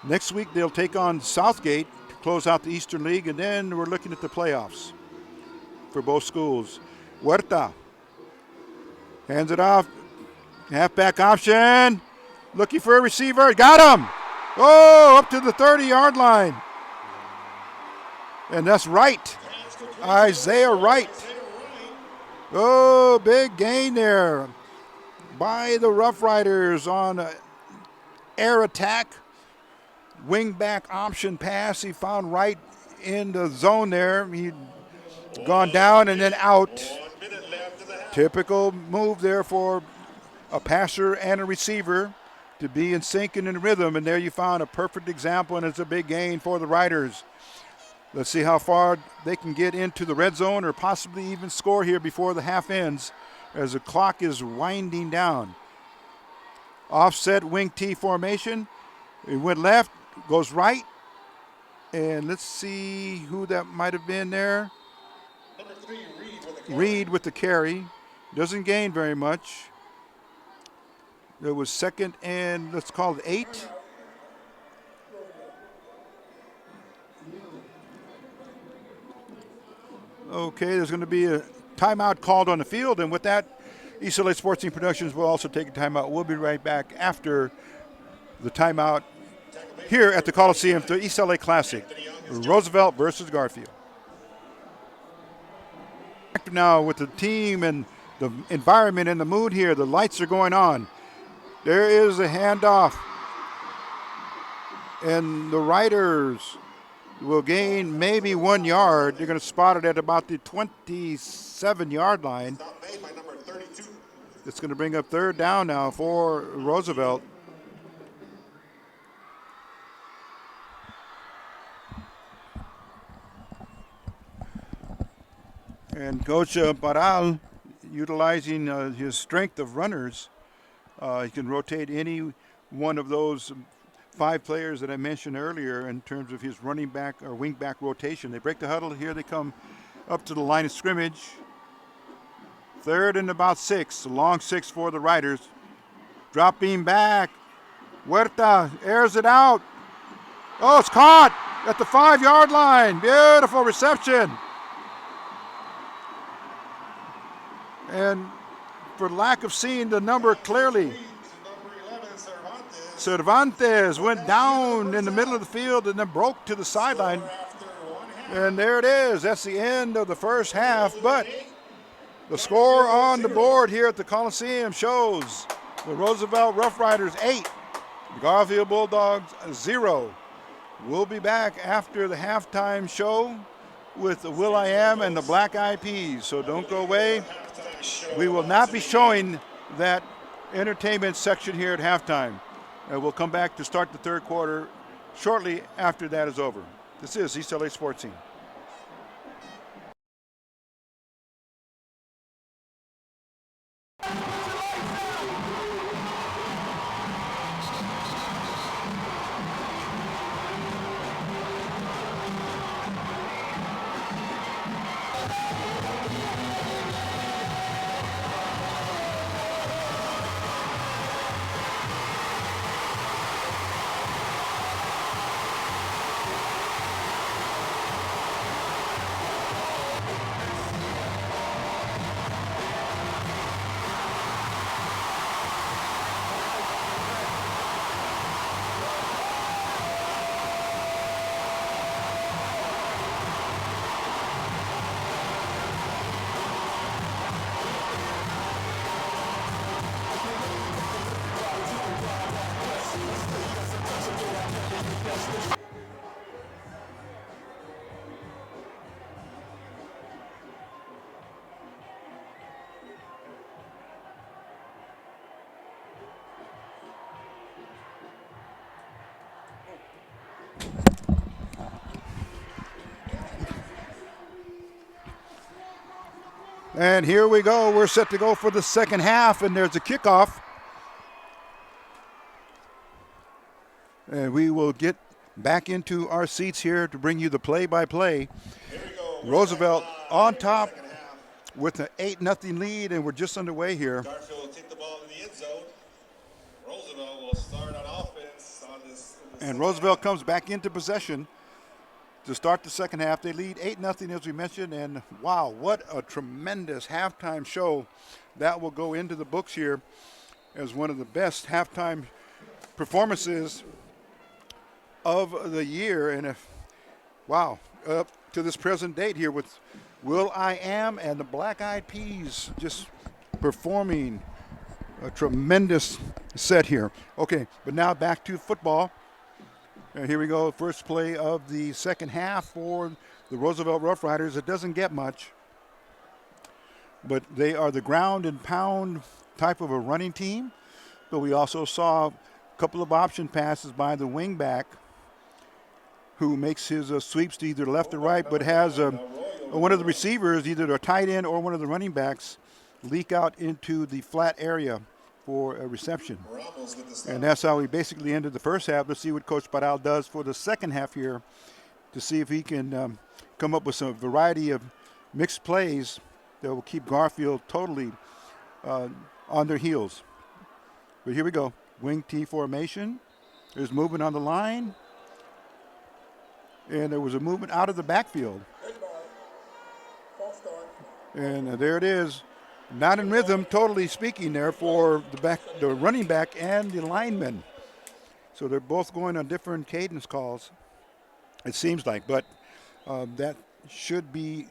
Next week they'll take on Southgate to close out the Eastern League, and then we're looking at the playoffs for both schools. Huerta hands it off. Halfback option. Looking for a receiver. Got him. Oh, up to the 30-yard line. And that's Wright. Isaiah Wright. Oh, big gain there by the Rough Riders on air attack. Wingback option pass. He found Wright in the zone there. He'd gone down and then out. Typical move there for a passer and a receiver to be in sync and in rhythm. And there you found a perfect example, and it's a big gain for the Riders. Let's see how far they can get into the red zone or possibly even score here before the half ends as the clock is winding down. Offset wing T formation. It went left, goes right. And let's see who that might have been there.
Number 3,
Reed with the carry. Doesn't gain very much. There was 2nd and let's call it 8. Okay, there's going to be a timeout called on the field, and with that, East L.A. Sports Team Productions will also take a timeout. We'll be right back after the timeout here at the Coliseum for the East L.A. Classic, Roosevelt versus Garfield. Now with the team and the environment and the mood here, the lights are going on. There is a handoff, and the Riders will gain maybe 1 yard. They're going to spot it at about the 27-yard line. It's going to bring up 3rd down now for Roosevelt. And Coach Paral, utilizing his strength of runners, he can rotate any one of those 5 players that I mentioned earlier in terms of his running back or wing back rotation. They break the huddle. Here they come up to the line of scrimmage. 3rd and about 6. A long 6 for the Riders. Dropping back. Huerta airs it out. Oh, it's caught at the 5-yard line. Beautiful reception. And for lack of seeing the number clearly, Cervantes went down in the middle of the field and then broke to the sideline. And there it is. That's the end of the first half. But the score on the board here at the Coliseum shows the Roosevelt Rough Riders 8, the Garfield Bulldogs 0. We'll be back after the halftime show with the Will.I.Am and the Black Eyed Peas. So don't go away. We will not be showing that entertainment section here at halftime. We'll come back to start the 3rd quarter shortly after that is over. This is East L.A. Sports Team. And here we go. We're set to go for the second half, and there's a kickoff. And we will get back into our seats here to bring you the play-by-play. Roosevelt on top with an 8-0 lead, and we're just underway here.
Garfield kicked the ball in the end zone. Roosevelt will start on offense on this.
And Roosevelt comes back into possession to start the second half. They lead 8-0, as we mentioned, and wow, what a tremendous halftime show. That will go into the books here as one of the best halftime performances of the year. And wow, up to this present date here with Will.I.Am and the Black Eyed Peas just performing a tremendous set here. Okay, but now back to football. And here we go, first play of the second half for the Roosevelt Rough Riders. It doesn't get much, but they are the ground and pound type of a running team. But we also saw a couple of option passes by the wingback, who makes his sweeps to either left or right, but has one of the receivers, either a tight end or one of the running backs, leak out into the flat area for a reception. And that's how we basically ended the first half. Let's see what Coach Parral does for the second half here to see if he can come up with some variety of mixed plays that will keep Garfield totally on their heels. But here we go. Wing T formation. There's movement on the line. And there was a movement out of the backfield. And there it is. Not in rhythm, totally speaking there for the running back and the lineman. So they're both going on different cadence calls, it seems like. But that should be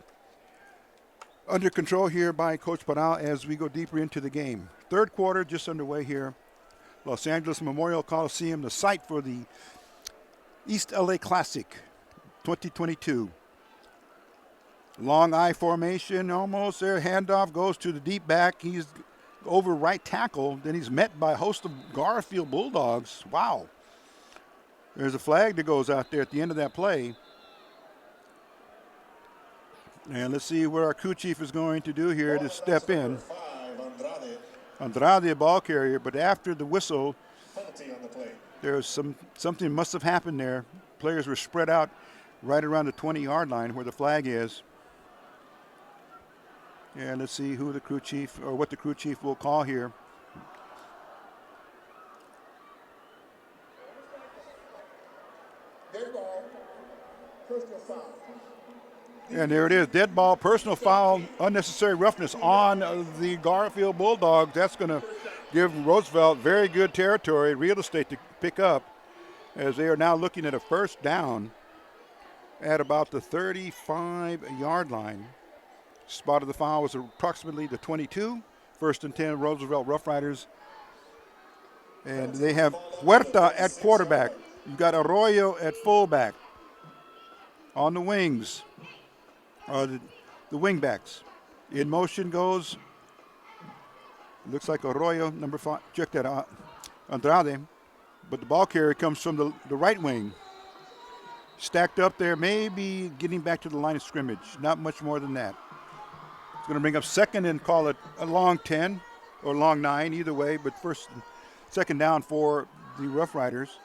under control here by Coach Parral as we go deeper into the game. Third quarter just underway here. Los Angeles Memorial Coliseum, the site for the East L.A. Classic 2022. Long I formation almost there. Handoff goes to the deep back. He's over right tackle. Then he's met by a host of Garfield Bulldogs. Wow. There's a flag that goes out there at the end of that play. And let's see what our crew chief is going to do here to step in. Andrade, a ball carrier, but after the whistle, there's something must have happened there. Players were spread out right around the 20-yard line where the flag is. And let's see who the crew chief or what the crew chief will call here.
Dead ball, personal foul.
And there it is, dead ball, personal foul, unnecessary roughness on the Garfield Bulldogs. That's going to give Roosevelt very good territory, real estate to pick up, as they are now looking at a first down at about the 35-yard line. Spot of the foul was approximately the 22. First and 10, Roosevelt Rough Riders. And they have Huerta at quarterback. You've got Arroyo at fullback. On the wings are the wingbacks. In motion goes, looks like Arroyo, number 5. Check that out. Andrade. But the ball carrier comes from the right wing. Stacked up there, maybe getting back to the line of scrimmage. Not much more than that. It's going to bring up second and call it a long 10 or long 9, either way. But second down for the Rough Riders.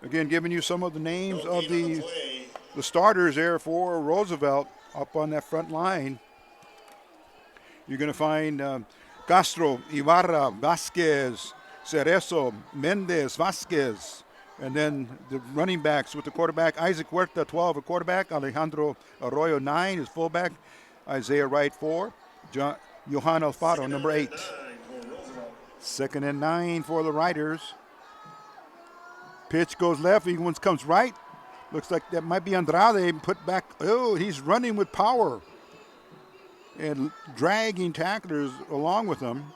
Again, giving you some of the names of the starters there for Roosevelt up on that front line. You're going to find Castro, Ibarra, Vasquez, Cerezo, Mendez, Vasquez. And then the running backs with the quarterback, Isaac Huerta, 12, a quarterback. Alejandro Arroyo, 9, is fullback. Isaiah Wright, 4. Johan Alfaro, number 8. Second and 9 for the Riders. Pitch goes left. One comes right. Looks like that might be Andrade. Put back. Oh, he's running with power and dragging tacklers along with him.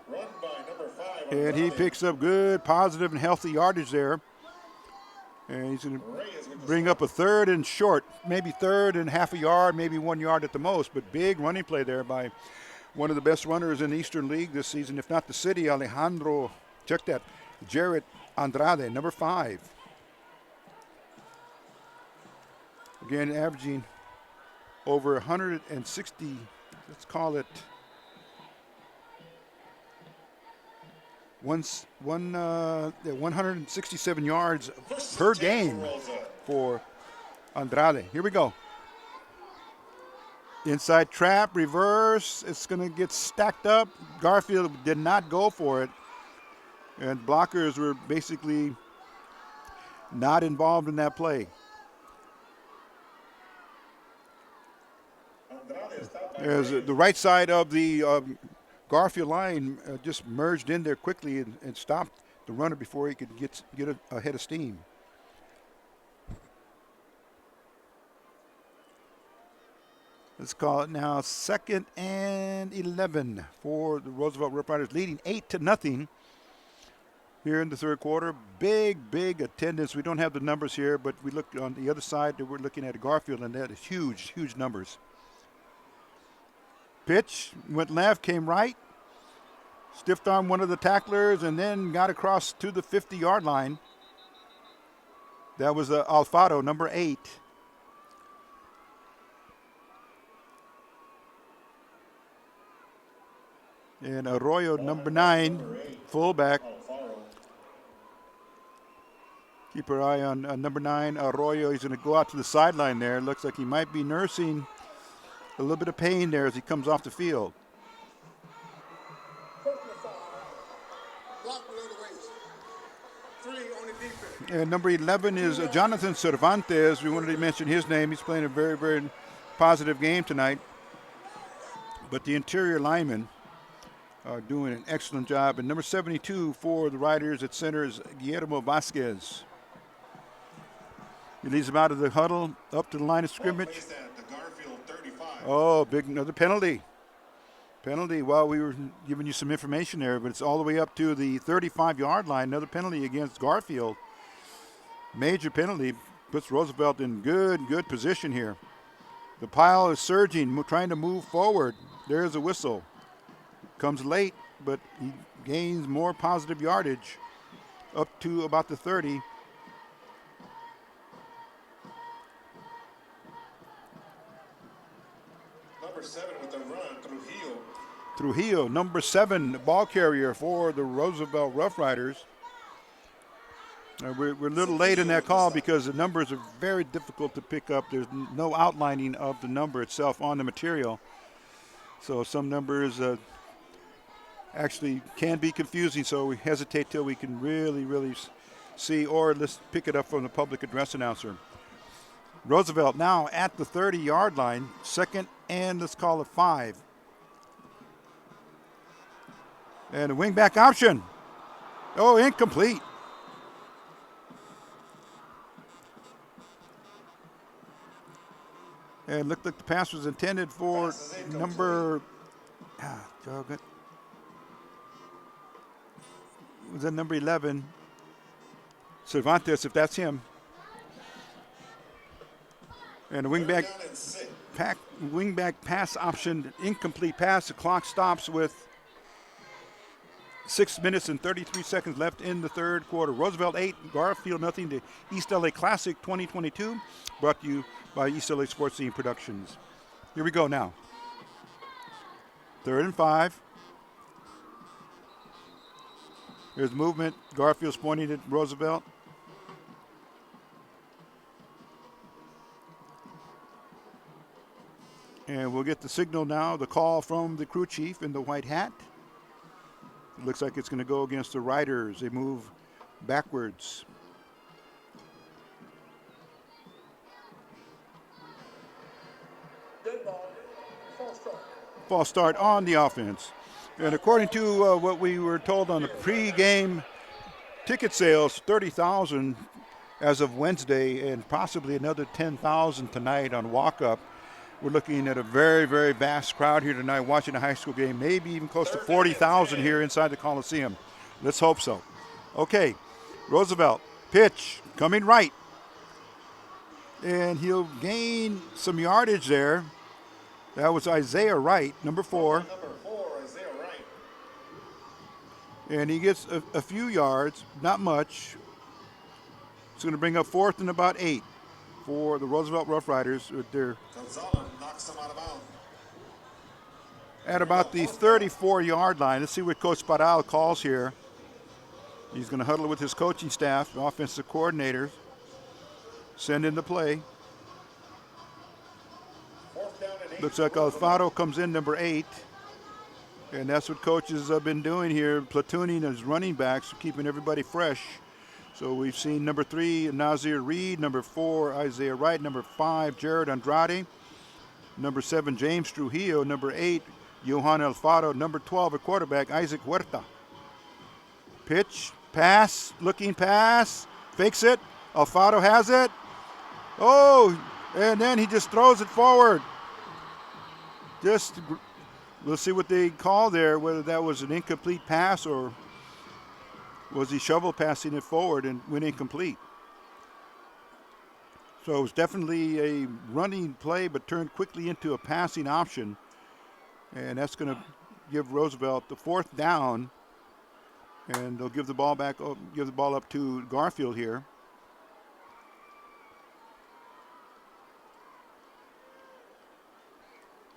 Run by number
And he picks up good, positive, and healthy yardage there. And he's going to bring up a third and short, maybe third and half a yard, maybe 1 yard at the most. But big running play there by one of the best runners in the Eastern League this season, if not the city, Alejandro, check that, Jared Andrade, number 5. Again, averaging over 160, let's call it, 167 yards per game for Andrade. Here we go. Inside trap, reverse. It's going to get stacked up. Garfield did not go for it. And blockers were basically not involved in that play. As the right side of the Garfield line just merged in there quickly and stopped the runner before he could get a head of steam. Let's call it now 2nd and 11 for the Roosevelt Rough Riders, leading 8-0 here in the third quarter. Big attendance. We don't have the numbers here, but we look on the other side. We're looking at Garfield, and that is huge numbers. Pitch went left, came right, stiffed on one of the tacklers, and then got across to the 50-yard line. That was Alfaro, number 8. And Arroyo, number 9, fullback. Keep your eye on number 9, Arroyo. He's going to go out to the sideline there. Looks like he might be nursing a little bit of pain there as he comes off the field. And number 11 is Jonathan Cervantes. We wanted to mention his name. He's playing a very positive game tonight. But the interior linemen are doing an excellent job. And number 72 for the Riders at center is Guillermo Vasquez. He leads them out of the huddle, up to the line of scrimmage. Oh, another penalty. Well, we were giving you some information there, but it's all the way up to the 35-yard line. Another penalty against Garfield. Major penalty. Puts Roosevelt in good position here. The pile is surging, trying to move forward. There's a whistle. Comes late, but he gains more positive yardage up to about the 30.
Number 7 with the run, Trujillo.
Trujillo, number 7, ball carrier for the Roosevelt Rough Riders. We're a little late in that call because the numbers are very difficult to pick up. There's no outlining of the number itself on the material. So some numbers actually can be confusing, so we hesitate till we can really see, or let's pick it up from the public address announcer. Roosevelt now at the 30-yard line, 2nd and let's call it 5. And a wingback option. Oh, incomplete. And looked like the pass was intended for number, was that number 11? Cervantes, if that's him. And a wingback pass option, incomplete pass. The clock stops with 6 minutes and 33 seconds left in the third quarter. Roosevelt 8, Garfield nothing. The East L.A. Classic 2022, brought to you by East L.A. Sports Scene Productions. Here we go now. 3rd and 5. There's movement. Garfield's pointing at Roosevelt. And we'll get the signal now, the call from the crew chief in the white hat. It looks like it's going to go against the Riders. They move backwards. False start on the offense. And according to what we were told on the pre-game ticket sales, 30,000 as of Wednesday and possibly another 10,000 tonight on walk-up. We're looking at a very vast crowd here tonight watching a high school game, maybe even close to 40,000 here inside the Coliseum. Let's hope so. Okay, Roosevelt, pitch, coming right. And he'll gain some yardage there. That was Isaiah Wright, number 4.
Number 4, Isaiah Wright.
And he gets a few yards, not much. It's going to bring up 4th and about 8 for the Roosevelt Rough Riders. They're
Gonzalez knocks him out of bounds.
at about the 34-yard line. Let's see what Coach Paral calls here. He's going to huddle with his coaching staff, offensive coordinators, send in the play. Looks like Alfaro comes in, number 8. And that's what coaches have been doing here, platooning as running backs, keeping everybody fresh. So we've seen number 3, Nazir Reed, number 4, Isaiah Wright, number 5, Jared Andrade, number 7, James Trujillo, number 8, Johan Alfaro, number 12, a quarterback, Isaac Huerta. Pitch, pass, looking pass, fakes it, Alfaro has it. Oh, and then he just throws it forward. We'll see what they call there, whether that was an incomplete pass or was he shovel passing it forward and went incomplete. So it was definitely a running play, but turned quickly into a passing option. And that's going to give Roosevelt the 4th down. And they'll give the ball up to Garfield here.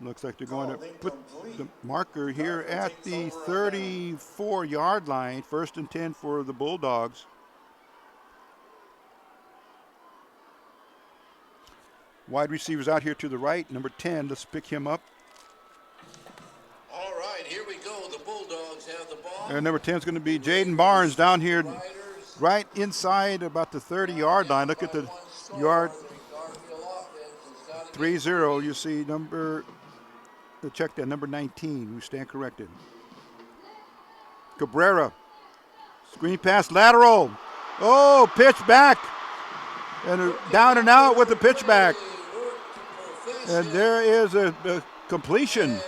Looks like they're going to put the marker here at the 34-yard line. 1st and 10 for the Bulldogs. Wide receivers out here to the right. Number 10, let's pick him up.
All right, here we go. The Bulldogs have the ball.
And number 10 is going to be Jaden Barnes down here right inside about the 30-yard line. Look at the yard 30. You see check that, number 19. We stand corrected. Cabrera. Screen pass, lateral. Oh, pitch back. And down and out with the pitch back. And there is a completion.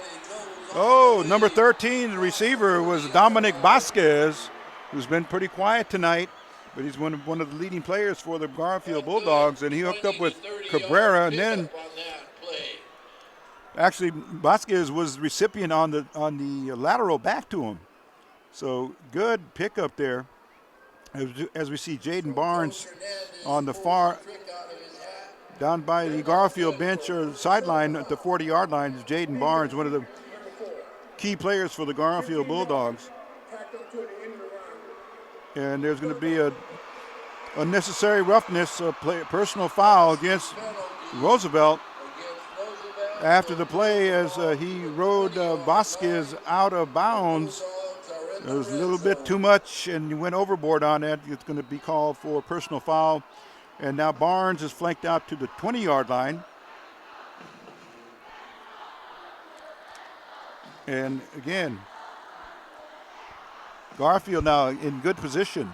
Oh, number 13, the receiver, was Dominic Vasquez, who's been pretty quiet tonight, but he's one of the leading players for the Garfield Bulldogs, and he hooked up with Cabrera, and then actually Vasquez was recipient on the lateral back to him. So good pickup there. As we see Jaden Barnes on the far, down by the Garfield bench or sideline at the 40-yard line is Jaden Barnes, one of the key players for the Garfield Bulldogs. And there's going to be a unnecessary roughness, personal foul against Roosevelt after the play as he rode Vasquez out of bounds. It was a little bit too much and he went overboard on that. It's going to be called for a personal foul. And now Barnes is flanked out to the 20-yard line. And again, Garfield now in good position.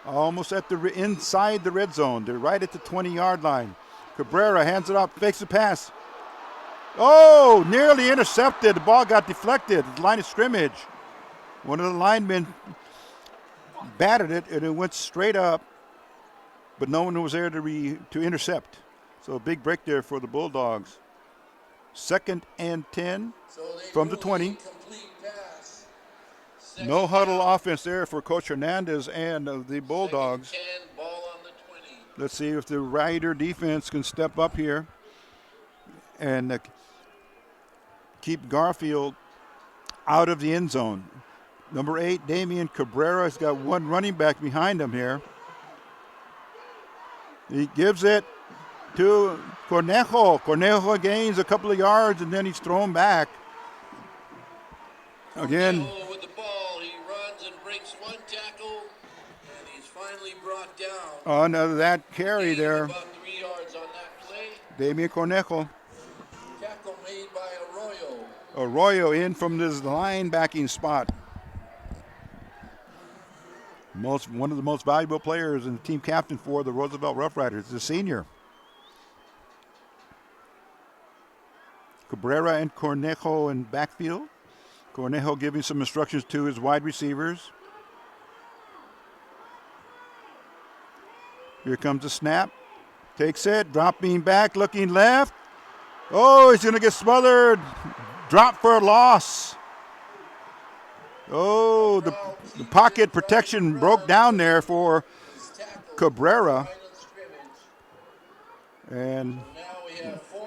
Almost at the inside the red zone. They're right at the 20-yard line. Cabrera hands it up, fakes the pass. Oh, nearly intercepted. The ball got deflected. Line of scrimmage. One of the linemen batted it, and it went straight up, but no one was there to intercept. So a big break there for the Bulldogs. 2nd and 10 from the 20. No huddle offense there for Coach Hernandez and the Bulldogs. Let's see if the Rider defense can step up here and keep Garfield out of the end zone. Number 8, Damian Cabrera, has got one running back behind him here. He gives it to Cornejo. Cornejo gains a couple of yards, and then he's thrown back. Again.
With the ball, he runs and breaks one tackle, and he's finally brought down.
On that carry there.
About 3 yards on that play.
Damian Cornejo.
Tackle made by Arroyo.
Arroyo in from this linebacking spot. One of the most valuable players and the team captain for the Roosevelt Rough Riders, the senior. Cabrera and Cornejo in backfield. Cornejo giving some instructions to his wide receivers. Here comes the snap. Takes it, dropping back, looking left. Oh, he's going to get smothered. Drop for a loss. Oh, the pocket protection broke down there for Cabrera. And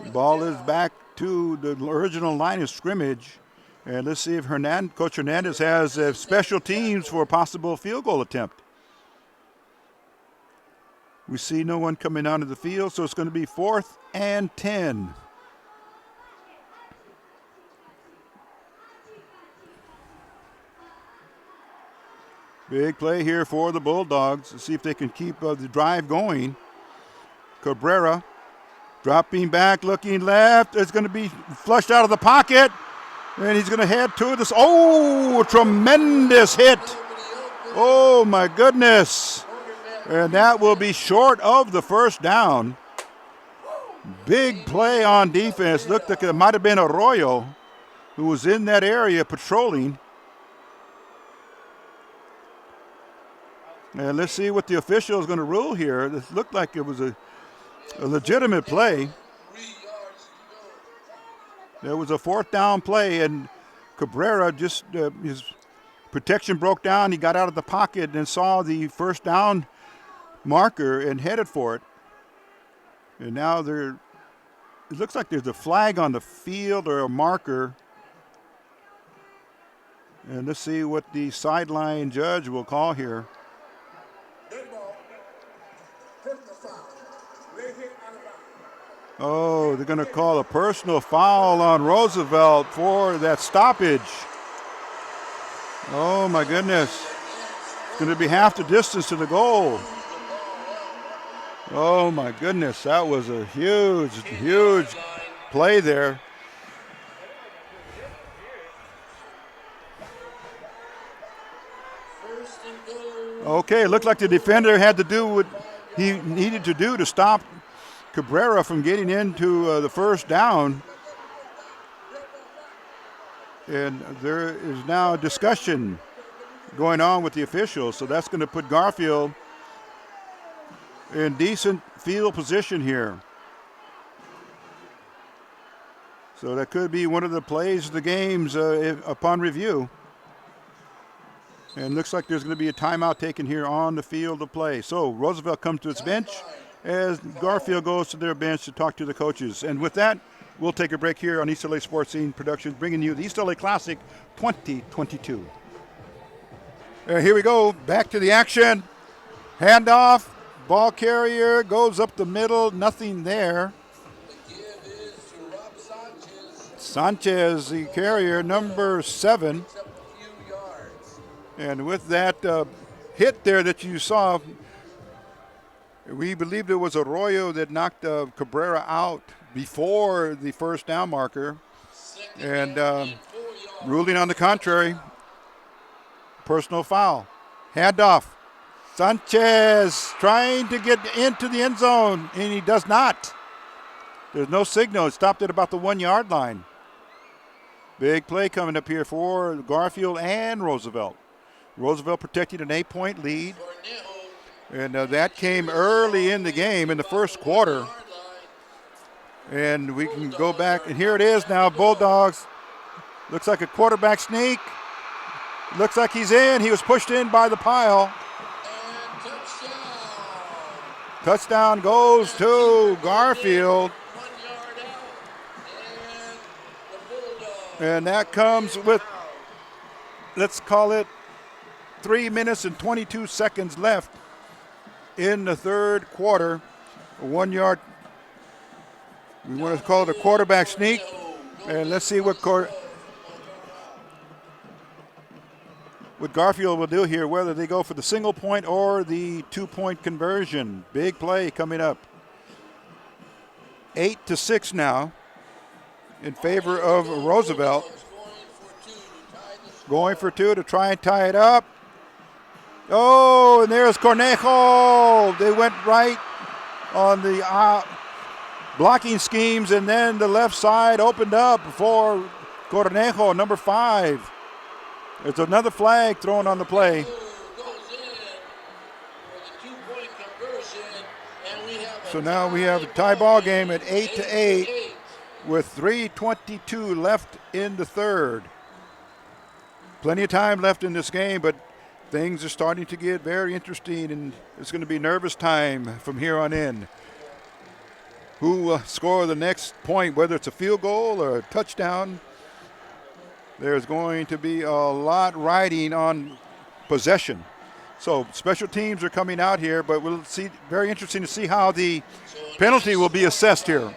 the ball is back to the original line of scrimmage. And let's see if Coach Hernandez has special teams for a possible field goal attempt. We see no one coming onto the field, so it's going to be 4th and 10. Big play here for the Bulldogs. Let's see if they can keep the drive going. Cabrera dropping back, looking left. It's going to be flushed out of the pocket. And he's going to head to this. Oh, tremendous hit. Oh, my goodness. And that will be short of the first down. Big play on defense. Looked like it might have been Arroyo who was in that area patrolling. And let's see what the official is going to rule here. This looked like it was a legitimate play. There was a 4th down play, and Cabrera just, his protection broke down. He got out of the pocket and saw the first down marker and headed for it. And now it looks like there's a flag on the field or a marker. And let's see what the sideline judge will call here. Oh, they're going to call a personal foul on Roosevelt for that stoppage. Oh, my goodness. It's going to be half the distance to the goal. Oh, my goodness. That was a huge, huge play there. Okay, it looked like the defender had to do what he needed to do to stop Cabrera from getting into the first down. And there is now a discussion going on with the officials, so that's going to put Garfield in decent field position here. So that could be one of the plays of the games upon review. And looks like there's going to be a timeout taken here on the field of play. So Roosevelt comes to its bench as Garfield goes to their bench to talk to the coaches. And with that, we'll take a break here on East L.A. Sports Scene Productions, bringing you the East L.A. Classic 2022. Here we go, back to the action. Handoff, ball carrier goes up the middle, nothing there.
The give is to Rob Sanchez.
Sanchez, the carrier, number 7.
Picks up a few yards.
And with that hit there that you saw, we believed it was Arroyo that knocked Cabrera out before the first down marker. And ruling on the contrary, personal foul. Handoff. Sanchez trying to get into the end zone, and he does not. There's no signal. It stopped at about the 1-yard line. Big play coming up here for Garfield and Roosevelt. Roosevelt protecting an 8-point lead. And that came early in the game in the first quarter. And we can go back, and here it is now, Bulldogs. Looks like a quarterback sneak. Looks like he's in. He was pushed in by the pile.
And touchdown.
Touchdown goes to Garfield.
1 yard out. And the Bulldogs.
And that comes with, let's call it 3 minutes and 22 seconds left in the third quarter. A 1 yard, we want to call it a quarterback sneak. And let's see what Garfield will do here, whether they go for the single point or the 2-point conversion. Big play coming up. 8-6 now in favor of Roosevelt. Going for 2 to try and tie it up. Oh, and there's Cornejo. They went right on the blocking schemes, and then the left side opened up for Cornejo, number 5. There's another flag thrown on the play.
Goes in for the 2-point conversion, and we have
So now we have a tie ball game at 8-8 with 3:22 left in the third. Plenty of time left in this game, but things are starting to get very interesting, and it's going to be nervous time from here on in. Who will score the next point, whether it's a field goal or a touchdown? There's going to be a lot riding on possession. So special teams are coming out here, but we'll see. Very interesting to see how the penalty will be assessed here.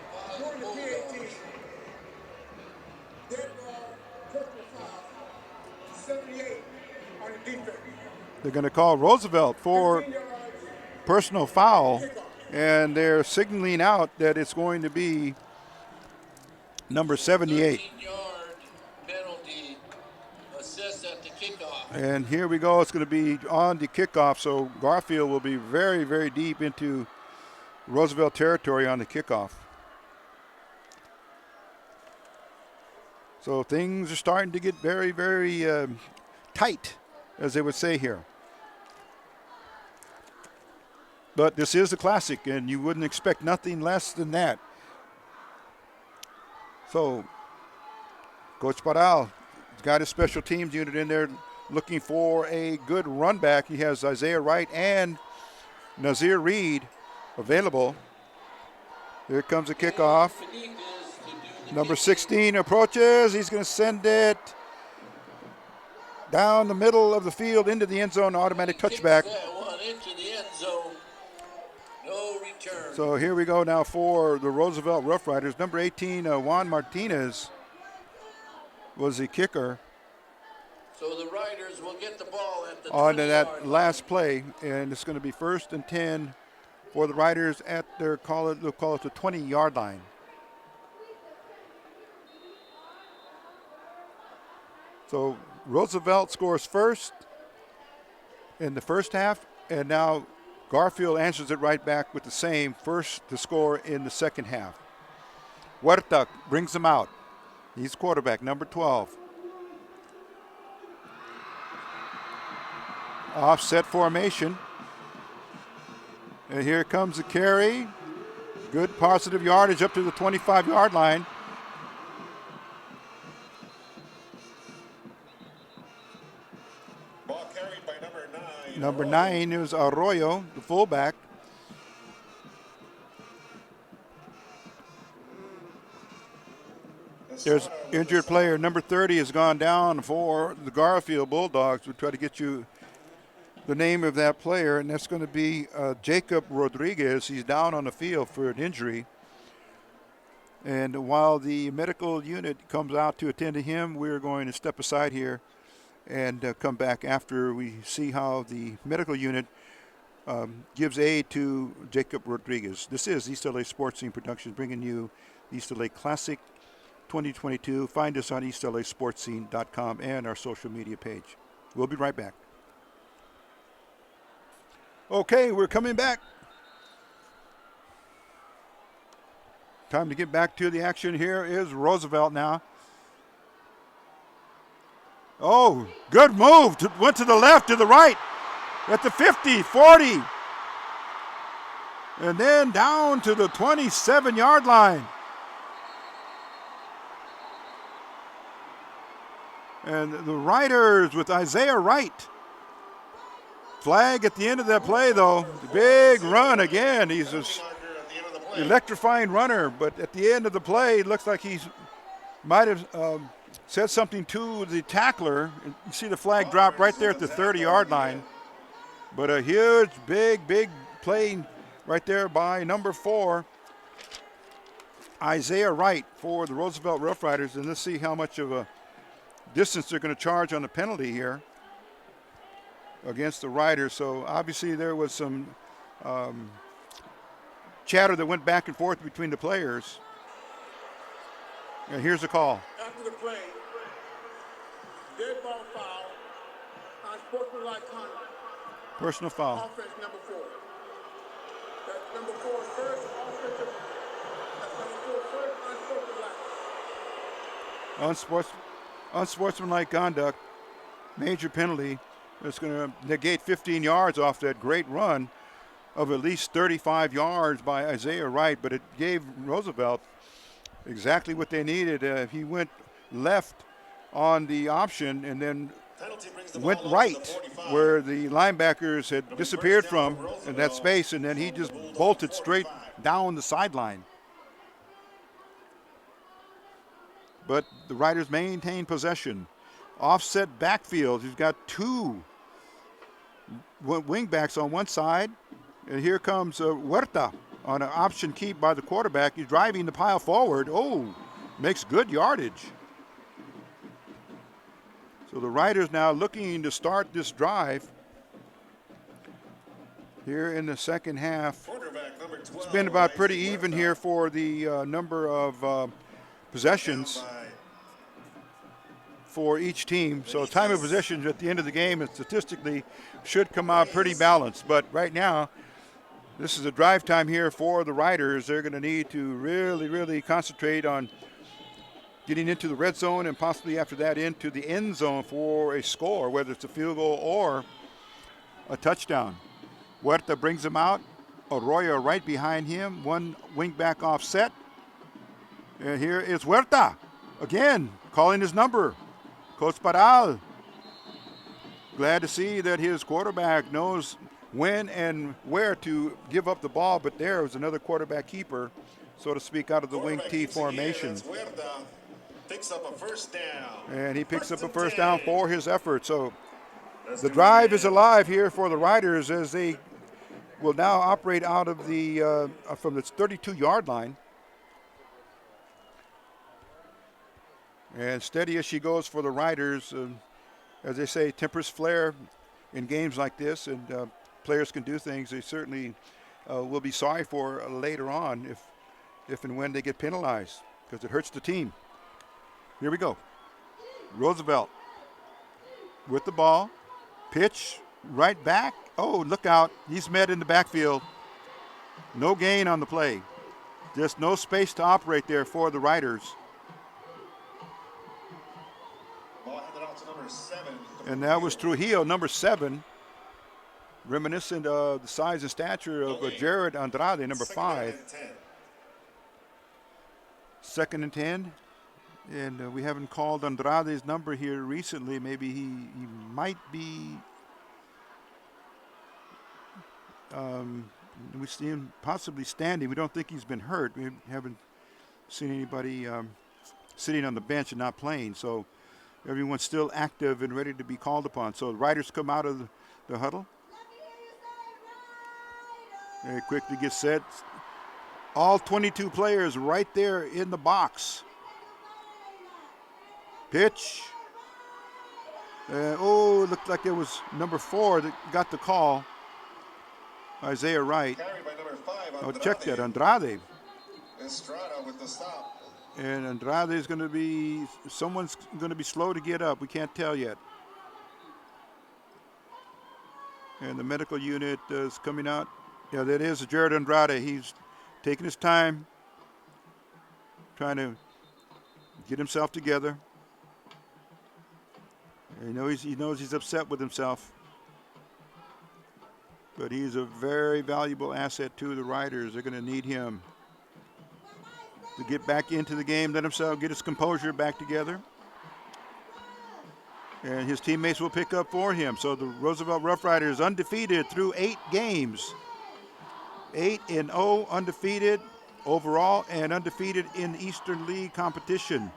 They're going to call Roosevelt for personal foul, and they're signaling out that it's going to be number 78.
13-yard penalty assessed at the kickoff.
And here we go. It's going to be on the kickoff, so Garfield will be very, very deep into Roosevelt territory on the kickoff. So things are starting to get very, very tight, as they would say here. But this is a classic, and you wouldn't expect nothing less than that. So Coach Parral has got his special teams unit in there looking for a good run back. He has Isaiah Wright and Nazir Reed available. Here comes the kickoff. Number 16 approaches. He's going to send it down the middle of the field into the end zone, automatic touchback.
Into the end zone. No return.
So here we go now for the Roosevelt Rough Riders. Number 18, Juan Martinez was the kicker.
So the Riders will get the ball at the
on to
20-yard
that last play, and it's going to be 1st and 10 for the Riders at their they'll call it the 20-yard line. So Roosevelt scores first in the first half, and now Garfield answers it right back with the same, first to score in the second half. Huerta brings them out. He's quarterback, number 12. Offset formation. And here comes the carry. Good positive yardage up to the 25-yard line.
Ball carried by number 9.
Number 9 is Arroyo, the fullback. There's injured player. Number 30 has gone down for the Garfield Bulldogs. We'll try to get you the name of that player, and that's going to be Jacob Rodriguez. He's down on the field for an injury. And while the medical unit comes out to attend to him, we're going to step aside here and come back after we see how the medical unit gives aid to Jacob Rodriguez. This is East L.A. Sports Scene Productions bringing you East L.A. Classic 2022. Find us on eastlasportscene.com and our social media page. We'll be right back. Okay, we're coming back. Time to get back to the action. Here is Roosevelt now. Oh, good move. Went to the left, to the right. At the 50, 40. And then down to the 27-yard line. And the Riders with Isaiah Wright. Flag at the end of that play, though. Big run again. He's an electrifying runner, but at the end of the play, it looks like he might have said something to the tackler. You see the flag drop right there at the 30-yard line. But a huge, big play right there by number 4, Isaiah Wright for the Roosevelt Rough Riders. And let's see how much of a distance they're going to charge on the penalty here against the Riders. So obviously there was some chatter that went back and forth between the players. And here's the call.
After the play, dead ball foul on sportsmanlike conduct.
Personal foul.
Offense number 4. That's number 4 first offensive. That's number 4 first unsportsmanlike.
Unsportsmanlike conduct. major penalty. It's going to negate 15 yards off that great run of at least 35 yards by Isaiah Wright, but it gave Roosevelt exactly what they needed. He went left on the option and then went right where the linebackers had disappeared from in that space, and then he just bolted straight down the sideline. But the Riders maintain possession. Offset backfield. You've got two wingbacks on one side, and here comes Huerta on an option keep by the quarterback. He's driving the pile forward. Oh, makes good yardage. So the Riders now looking to start this drive here in the second half. It's been about pretty even here for the number of possessions for each team. So time of possession at the end of the game and statistically should come out pretty balanced. But right now, this is a drive time here for the Riders. They're going to need to really, really concentrate on getting into the red zone and possibly after that into the end zone for a score, whether it's a field goal or a touchdown. Huerta brings him out. Arroyo right behind him. One wingback offset. And here is Huerta again calling his number. Coach Paral. Glad to see that his quarterback knows when and where to give up the ball, but there was another quarterback keeper, so to speak, out of the wing T formation.
Picks up a first down.
And he picks up a first down for his effort. So the drive is alive here for the Riders as they will now operate out of the from the 32-yard line. And steady as she goes for the Riders. As they say, tempers flare in games like this, and players can do things they certainly will be sorry for later on if and when they get penalized, because it hurts the team. Here we go. Roosevelt with the ball. Pitch right back. Oh, look out. He's met in the backfield. No gain on the play. Just no space to operate there for the Riders. And that was Trujillo, number 7, reminiscent of the size and stature of Jared Andrade, number 5. 2nd and 10. And we haven't called Andrade's number here recently. Maybe he might be, we see him possibly standing. We don't think he's been hurt. We haven't seen anybody sitting on the bench and not playing. So everyone's still active and ready to be called upon. So the Riders come out of the huddle. They quickly get set. All 22 players right there in the box. Pitch. Looked like it was number 4 that got the call. Isaiah Wright. Check that, Andrade.
Estrada with the stop.
And Andrade is going to be, someone's going to be slow to get up. We can't tell yet. And the medical unit is coming out. Yeah, that is Jared Andrade. He's taking his time, trying to get himself together. He knows he's upset with himself. But he's a very valuable asset to the Riders. They're going to need him to get back into the game, let himself get his composure back together. And his teammates will pick up for him. So the Roosevelt Rough Riders undefeated through 8 games. 8-0 undefeated overall and undefeated in Eastern League competition.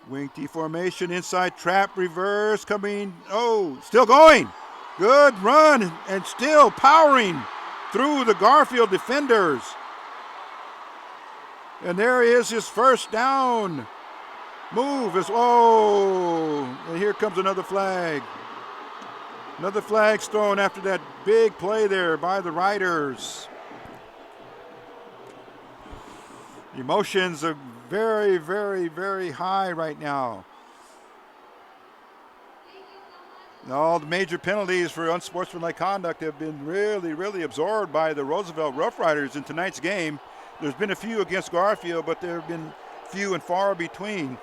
Wing T formation, inside trap, reverse, coming, still going. Good run and still powering through the Garfield defenders. And there is his first down. Move is, and here comes another flag. Another flag's thrown after that big play there by the Riders. Emotions are very, very, very high right now. All the major penalties for unsportsmanlike conduct have been really, really absorbed by the Roosevelt Rough Riders in tonight's game. There's been a few against Garfield, but there have been few and far between.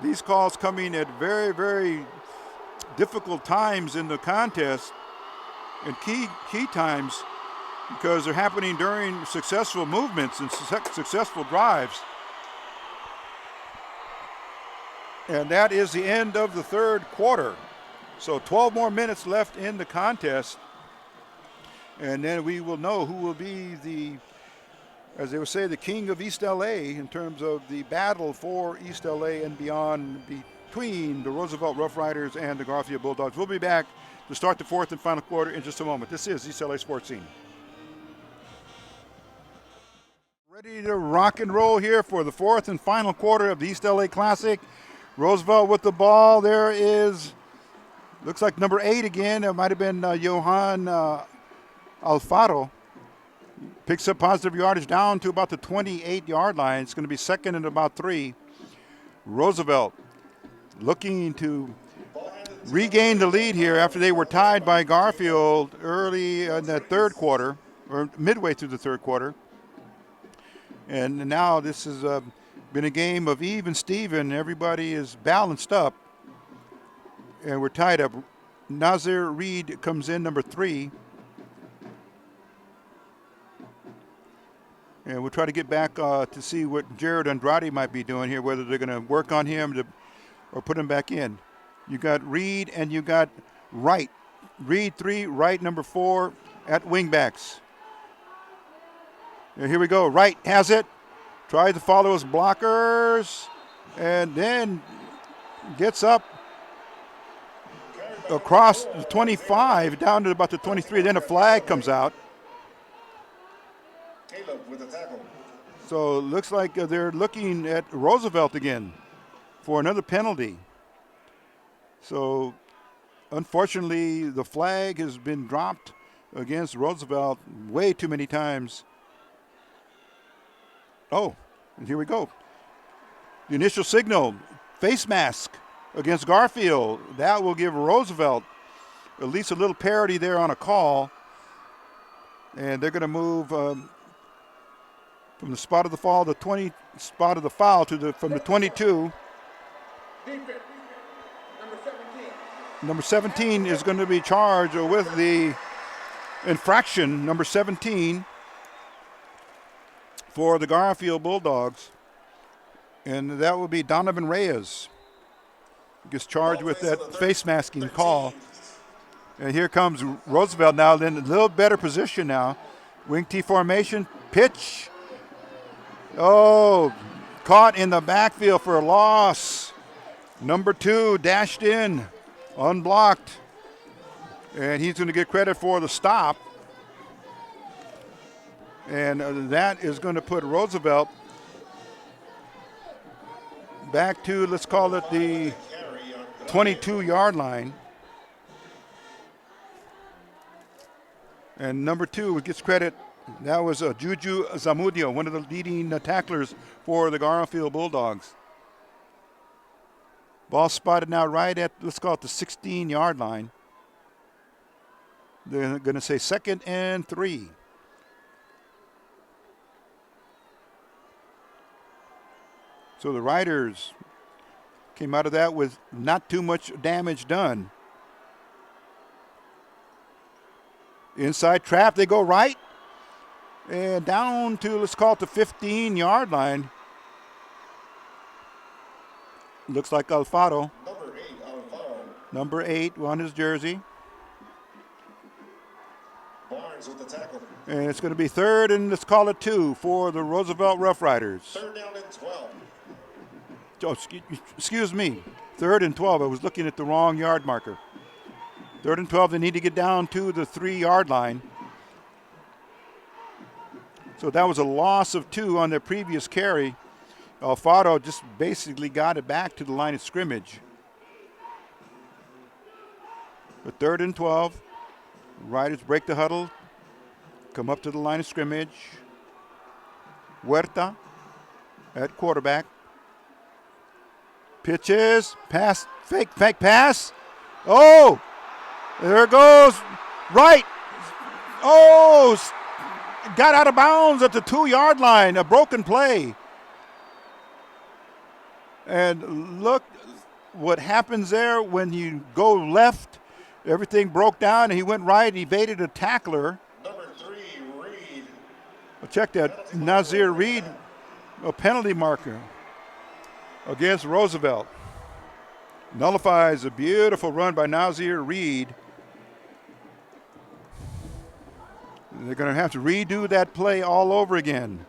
These calls coming at very, very difficult times in the contest and key times because they're happening during successful movements and successful drives. And that is the end of the third quarter. So 12 more minutes left in the contest. And then we will know who will be the, as they would say, the king of East L.A. in terms of the battle for East L.A. and beyond between the Roosevelt Rough Riders and the Garfield Bulldogs. We'll be back to start the fourth and final quarter in just a moment. This is East L.A. Sports Scene. Ready to rock and roll here for the fourth and final quarter of the East L.A. Classic. Roosevelt with the ball. There is, looks like number 8 again. It might have been Johan Alfaro. Picks up positive yardage down to about the 28-yard line. It's going to be second and about 3. Roosevelt looking to regain the lead here after they were tied by Garfield early in the third quarter, or midway through the third quarter. And now this has been a game of even Steven. Everybody is balanced up, and we're tied up. Nazir Reed comes in, number 3. And we'll try to get back to see what Jared Andrade might be doing here, whether they're going to work on him or put him back in. You got Reed and you got Wright. Reed 3, Wright number 4 at wingbacks. And here we go. Wright has it. Tries to follow his blockers. And then gets up across the 25 down to about the 23. Then a flag comes out.
With the tackle.
So it looks like they're looking at Roosevelt again for another penalty. So unfortunately, the flag has been dropped against Roosevelt way too many times. Oh, and here we go. The initial signal, face mask against Garfield. That will give Roosevelt at least a little parity there on a call. And they're going to move from the spot of the foul, the 20 spot of the foul to from the 22. Number 17 is going to be charged with the infraction, number 17, for the Garfield Bulldogs. And that will be Donovan Reyes. Gets charged with that face masking call. And here comes Roosevelt now, in a little better position now. Wing T formation, pitch. Oh, caught in the backfield for a loss. Number 2 dashed in, unblocked. And he's going to get credit for the stop. And that is going to put Roosevelt back to, let's call it the 22-yard line. And number 2 gets credit. That was Juju Zamudio, one of the leading tacklers for the Garfield Bulldogs. Ball spotted now right at, let's call it the 16-yard line. They're going to say second and 3. So the Riders came out of that with not too much damage done. Inside trap, they go right. And down to, let's call it the 15-yard line. Looks like Alfaro.
Number 8, Alfaro.
Number 8 on his jersey.
Barnes with the tackle.
And it's going to be third and let's call it 2 for the Roosevelt Rough Riders.
Third down and 12.
Oh, excuse me. Third and 12. I was looking at the wrong yard marker. Third and 12. They need to get down to the 3-yard line. So that was a loss of 2 on their previous carry. Alfaro just basically got it back to the line of scrimmage. But third and 12. Riders break the huddle. Come up to the line of scrimmage. Huerta at quarterback. Pitches, pass, fake pass. Oh, there it goes. Right. Oh, got out of bounds at the 2-yard line. A broken play. And look what happens there when you go left. Everything broke down, and he went right and evaded a tackler.
Number 3, Reed.
Well, check that. Nazir Reed, a penalty marker against Roosevelt. Nullifies a beautiful run by Nazir Reed. They're going to have to redo that play all over again.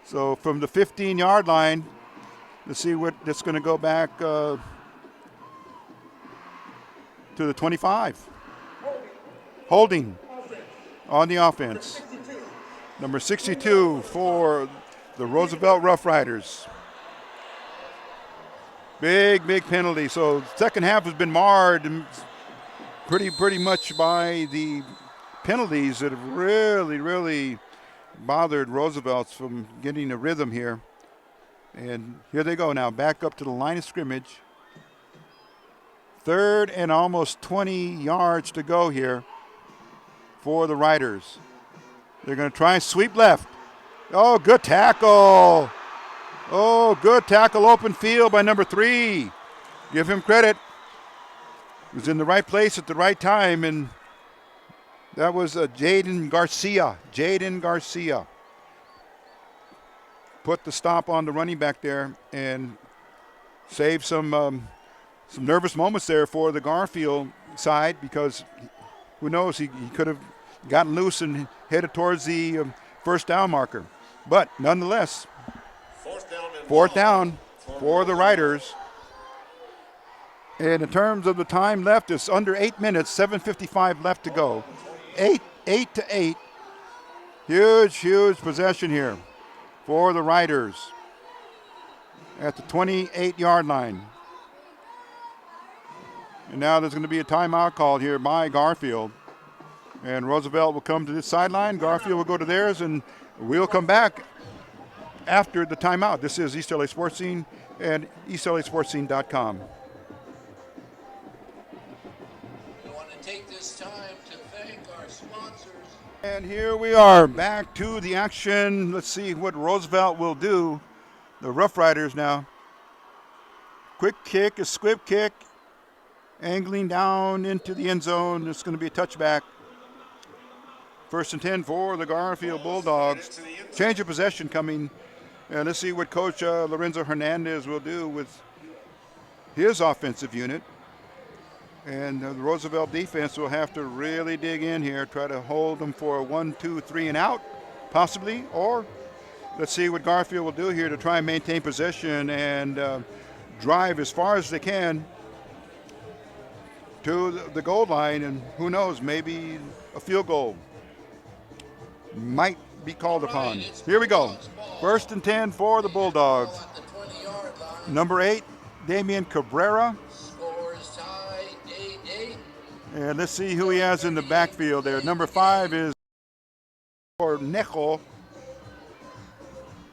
So from the 15-yard line, let's see what that's going to go back to the 25. Holding on the offense. Number 62 for the Roosevelt Rough Riders. Big penalty. So second half has been marred pretty much by the penalties that have really bothered Roosevelt's from getting a rhythm here. And here they go now, back up to the line of scrimmage. Third and almost 20 yards to go here for the Riders. They're going to try and sweep left. Oh, good tackle. Oh, good tackle, open field by number 3. Give him credit. He was in the right place at the right time, and that was Jaden Garcia. Put the stop on the running back there and saved some nervous moments there for the Garfield side, because who knows, he could have gotten loose and headed towards the first down marker. But nonetheless, fourth down for the Riders. And in terms of the time left, it's under 8 minutes, 7:55 left to go. 8-8. Huge possession here for the Riders at the 28-yard line. And now there's going to be a timeout called here by Garfield. And Roosevelt will come to this sideline. Garfield will go to theirs, and we'll come back after the timeout. This is East L.A. Sports Scene and EastLASportsScene.com.
We want to take this time to thank our sponsors.
And here we are back to the action. Let's see what Roosevelt will do. The Rough Riders now. Quick kick, a squib kick, angling down into the end zone. It's going to be a touchback. First and 10 for the Garfield Bulldogs. Change of possession coming. And let's see what Coach Lorenzo Hernandez will do with his offensive unit. And the Roosevelt defense will have to really dig in here, try to hold them for a 1, 2, 3 and out, possibly. Or let's see what Garfield will do here to try and maintain possession and drive as far as they can to the goal line. And who knows, maybe a field goal might be called upon. Here we go. First and 10 for the Bulldogs. Number 8, Damian Cabrera.
Score is tied 8-8.
And let's see who he has in the backfield there. Number 5 is Cornejo.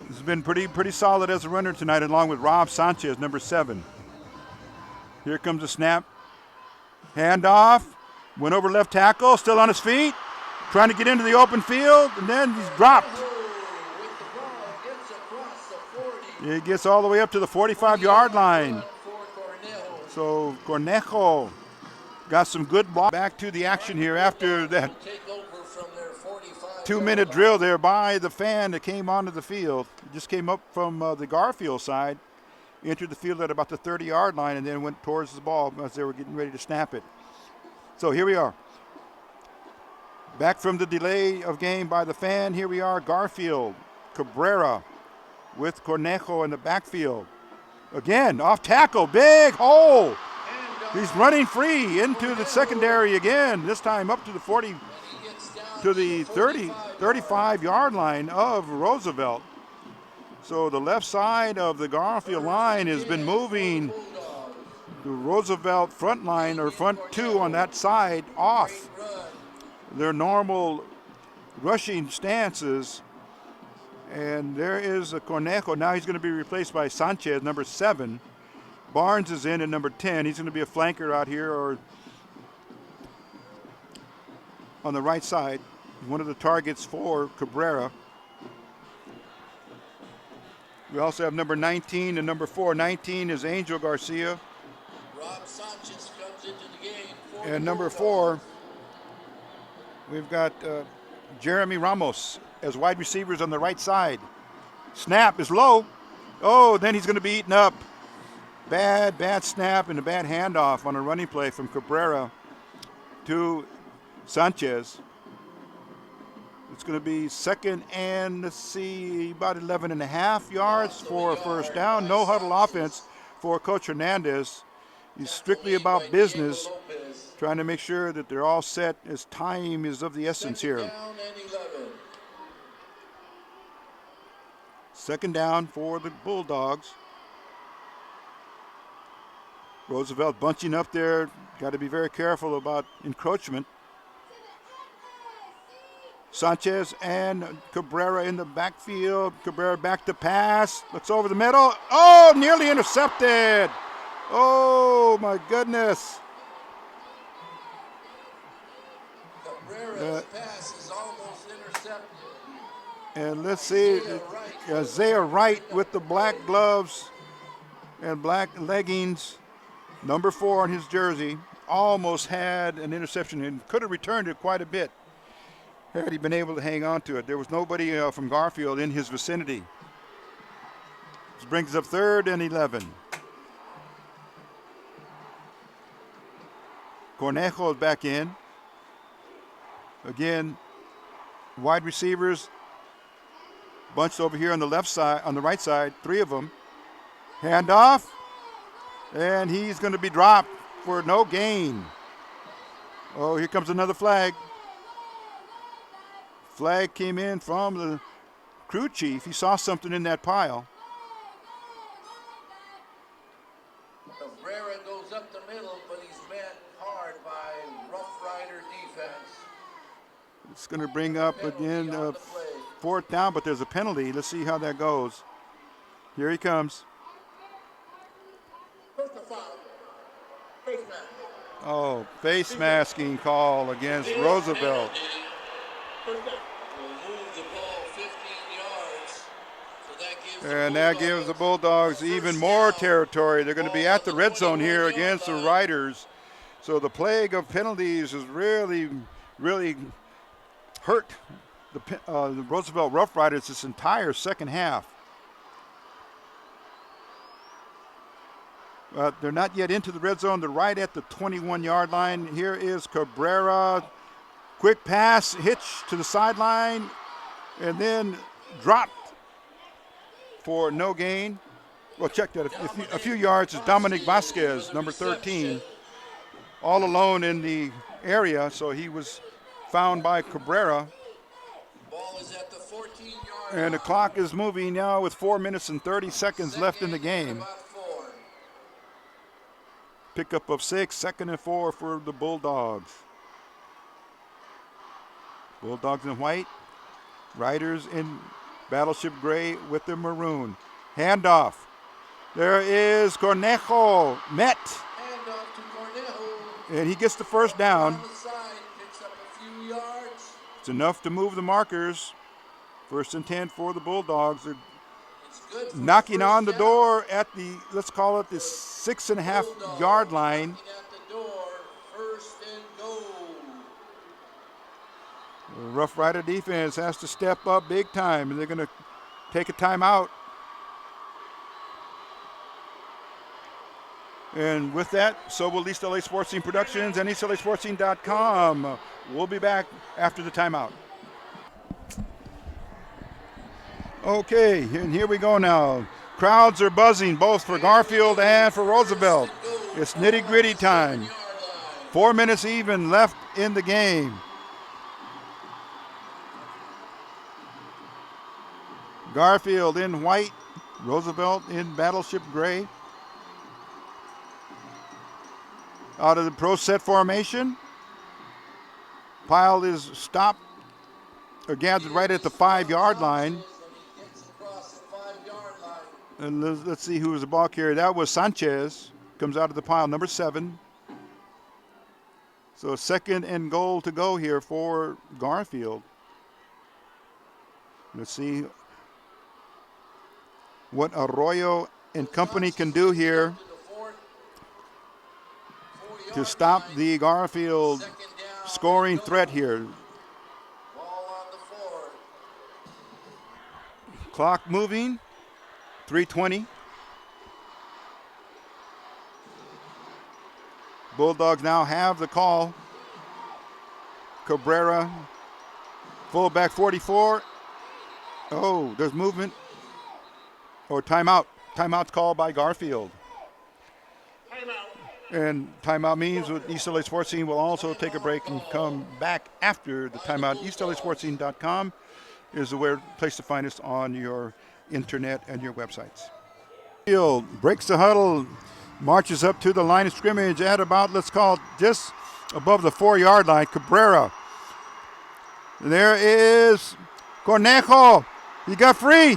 He's been pretty solid as a runner tonight, along with Rob Sanchez, number 7. Here comes the snap. Handoff. Went over left tackle, still on his feet. Trying to get into the open field, and then he's dropped. He gets all the way up to the 45-yard line. So Cornejo got some good block. Back to the action here after that 2-minute drill there by the fan that came onto the field. He just came up from the Garfield side, entered the field at about the 30-yard line, and then went towards the ball as they were getting ready to snap it. So here we are. Back from the delay of game by the fan, here we are, Garfield, Cabrera with Cornejo in the backfield. Again, off tackle, big hole. He's running free into the secondary again, this time up to the 40, to the 35-yard line of Roosevelt. So the left side of the Garfield line has been moving the Roosevelt front line, or front 2 on that side, off their normal rushing stances. And there is a Cornejo. Now he's going to be replaced by Sanchez, number 7. Barnes is in at number 10. He's going to be a flanker out here, or on the right side. One of the targets for Cabrera. We also have number 19 and number 4. 19 is Angel Garcia.
Rob Sanchez comes into the game for
And
the
number
Bulldogs.
4, we've got Jeremy Ramos as wide receivers on the right side. Snap is low. Oh, then he's going to be eaten up. Bad snap and a bad handoff on a running play from Cabrera to Sanchez. It's going to be second and, let's see, about 11 and a half yards for a first down. No huddle offense for Coach Hernandez. He's strictly about business, trying to make sure that they're all set as time is of the essence here.
Down and 11.
Second down for the Bulldogs. Roosevelt bunching up there. Got to be very careful about encroachment. Sanchez and Cabrera in the backfield. Cabrera back to pass. Looks over the middle. Oh, nearly intercepted. Oh, my goodness.
Cabrera's pass is almost intercepted.
And let's see, Isaiah Wright with the black gloves and black leggings, number 4 on his jersey, almost had an interception and could have returned it quite a bit had he been able to hang on to it. There was nobody from Garfield in his vicinity. This brings up third and 11. Cornejo is back in. Again, wide receivers bunched over here on the left side, on the right side, 3 of them. Handoff, and he's going to be dropped for no gain. Oh, here comes another flag. Flag came in from the crew chief. He saw something in that pile.
Cabrera goes up the middle, but he's met hard by Rough Rider defense.
It's going to bring up again fourth down, but there's a penalty. Let's see how that goes. Here he comes. Oh, face masking call against Roosevelt.
Will move the ball 15 yards.
And that gives the Bulldogs even more territory. They're going to be at the red zone here against the Riders. So the plague of penalties has really, really hurt the Roosevelt Rough Riders this entire second half. They're not yet into the red zone. They're right at the 21-yard line. Here is Cabrera. Quick pass, hitch to the sideline, and then dropped for no gain. Well, check that. A few yards is Dominic Vasquez, number 13, all alone in the area, so he was found by Cabrera.
Ball is at the 14-yard line.
And the clock is moving now with 4 minutes and 30 seconds left in the game. Pickup of 6, 2nd and 4 for the Bulldogs. Bulldogs in white, Riders in battleship gray with the maroon. Handoff. There is Cornejo, met.
Handoff to Cornejo.
And he gets the first down.
On the side, picks up a few yards.
It's enough to move the markers. 1st and 10 for the Bulldogs. They're knocking on the door at the, let's call it the 6.5-yard line.
Knocking at the door, 1st and goal.
The Rough Rider defense has to step up big time, and they're going to take a timeout. And with that, so will East L.A. Sports Team Productions and EastLASportsTeam.com. We'll be back after the timeout. Okay, and here we go now. Crowds are buzzing both for Garfield and for Roosevelt. It's nitty-gritty time. 4 minutes even left in the game. Garfield in white, Roosevelt in battleship gray. Out of the pro set formation. Pile is stopped or gathered right at the 5-yard line. And let's see who was the ball carrier. That was Sanchez. Comes out of the pile, number 7. So 2nd and goal to go here for Garfield. Let's see what Arroyo and company can do here to stop the Garfield scoring threat here. Clock moving, 3:20. Bulldogs now have the call. Cabrera, fullback 44. Oh, there's movement. Or timeout. Timeout's called by Garfield. And timeout means with East LA Sports Scene will also take a break and come back after the timeout. EastLASportsScene.com is the place to find us on your internet and your websites. Field breaks the huddle, marches up to the line of scrimmage at about, let's call it just above the 4-yard line. Cabrera. There is Cornejo. He got free,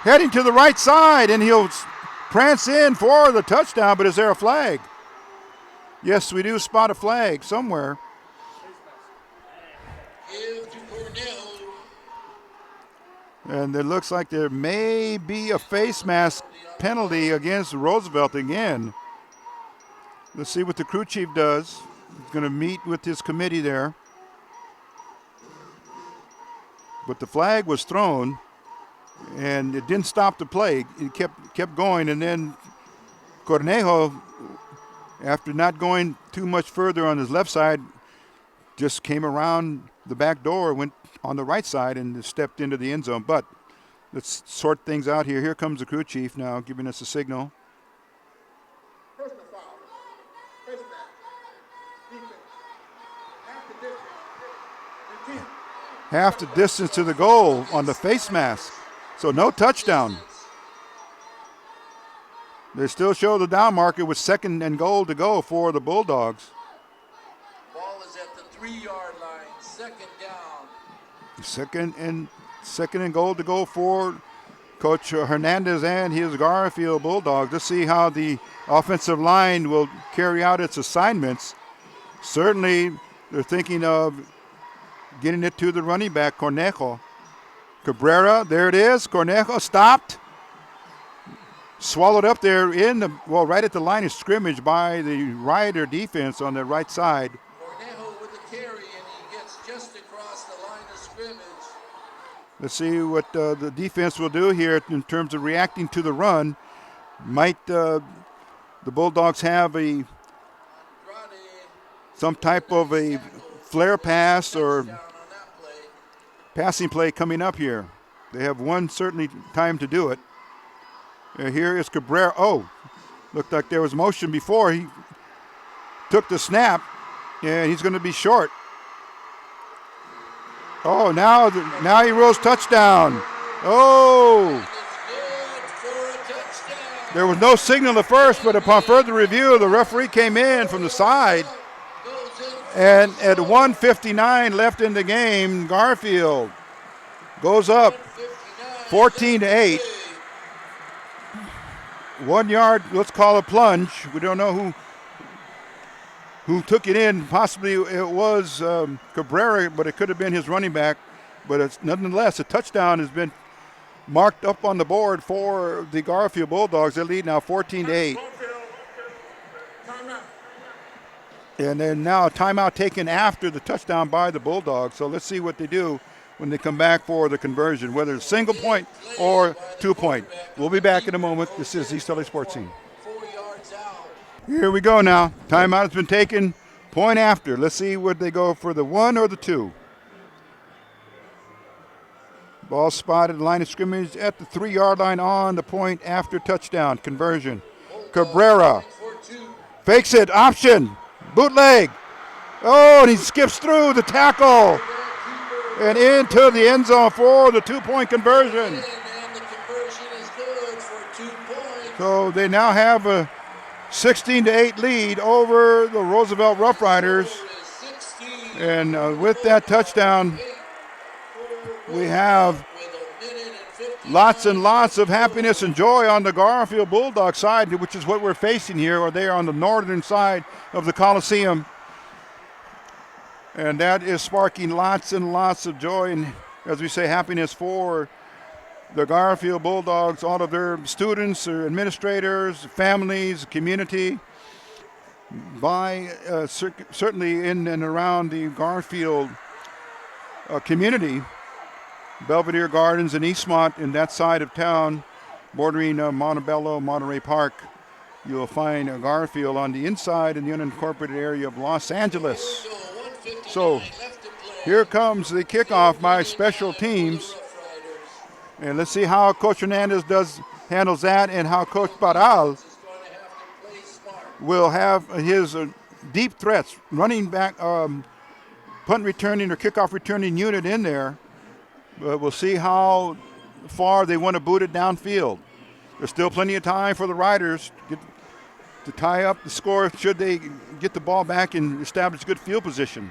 heading to the right side, and he'll prance in for the touchdown, but is there a flag? Yes, we do spot a flag somewhere. And it looks like there may be a face mask penalty against Roosevelt again. Let's see what the crew chief does. He's going to meet with his committee there. But the flag was thrown, and it didn't stop the play. It kept going, and then Cornejo, after not going too much further on his left side, just came around the back door, went on the right side, and stepped into the end zone. But let's sort things out here. Here comes the crew chief now, giving us a signal.
Personal foul. Face mask. Defense. Half the distance. Repeat.
Half the distance to the goal on the face mask. So no touchdown. They still show the down marker with 2nd and goal to go for the Bulldogs.
Ball is at the 3-yard line, 2nd down.
Second and goal to go for Coach Hernandez and his Garfield Bulldogs. Let's see how the offensive line will carry out its assignments. Certainly, they're thinking of getting it to the running back, Cornejo. Cabrera, there it is. Cornejo stopped. Swallowed up there right at the line of scrimmage by the Rider defense on the right side.
Cornejo with the carry, and he gets just across the line of scrimmage.
Let's see what the defense will do here in terms of reacting to the run. Might the Bulldogs have some type of a flare pass or passing play coming up here? They have one certainly time to do it. Here is Cabrera. Oh, looked like there was motion before. He took the snap, and he's going to be short. Oh, now he rolls touchdown. Oh. There was no signal at first, but upon further review, the referee came in from the side. And at 1:59 left in the game, Garfield goes up 14-8. 1 yard, let's call a plunge. We don't know who took it in. Possibly it was Cabrera, but it could have been his running back. But it's nonetheless, a touchdown has been marked up on the board for the Garfield Bulldogs. They lead now 14-8. And then now a timeout taken after the touchdown by the Bulldogs. So let's see what they do when they come back for the conversion, whether it's single point or 2-point. We'll be back in a moment. This is East LA Sports Scene.
4 yards out.
Here we go now. Timeout has been taken. Point after. Let's see where they go for the 1 or the 2. Ball spotted, line of scrimmage at the 3-yard line on the point after touchdown. Conversion. Cabrera fakes it. Option. Bootleg. Oh, and he skips through the tackle and into the end zone for the 2-point conversion.
And the conversion is good for 2 points.
So they now have a 16-8 lead over the Roosevelt Rough Riders. And with that touchdown, we have lots and lots of happiness and joy on the Garfield Bulldog side, which is what we're facing here, or they are on the northern side of the Coliseum. And that is sparking lots and lots of joy and, as we say, happiness for the Garfield Bulldogs, all of their students, their administrators, families, community, by certainly in and around the Garfield community, Belvedere Gardens and Eastmont, in that side of town, bordering Montebello, Monterey Park. You'll find Garfield on the inside in the unincorporated area of Los Angeles. So here comes the kickoff by special teams. And let's see how Coach Hernandez handles that, and how Coach Baral will have his deep threats, running back, punt returning or kickoff returning unit in there. We'll see how far they want to boot it downfield. There's still plenty of time for the Riders to tie up the score should they get the ball back and establish good field position,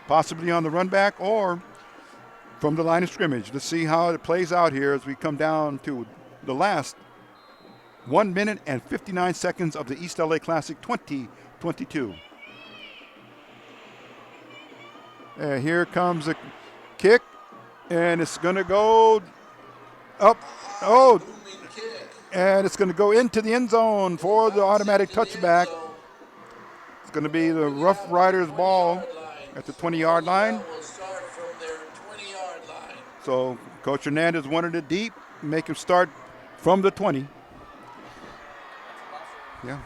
possibly on the run back or from the line of scrimmage. Let's see how it plays out here as we come down to the last 1 minute and 59 seconds of the East L.A. Classic 2022. And here comes a kick, and it's going to go up. Oh, and it's going to go into the end zone for the automatic touchback. It's going to be the Rough Riders ball at the 20-yard line. So Coach Hernandez wanted it deep, make him start from the 20. Yeah.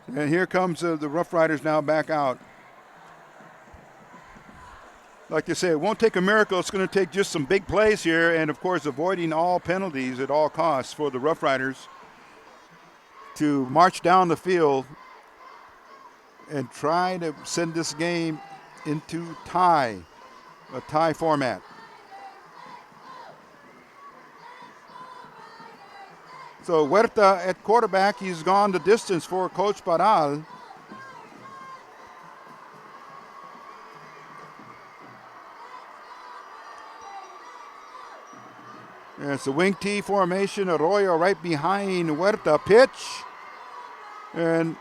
And here comes the Rough Riders now back out. Like they say, it won't take a miracle. It's going to take just some big plays here, and, of course, avoiding all penalties at all costs for the Rough Riders to march down the field and try to send this game into a tie format. So Huerta at quarterback, he's gone the distance for Coach Baral. And it's a wing T formation. Arroyo right behind Huerta. Pitch. And,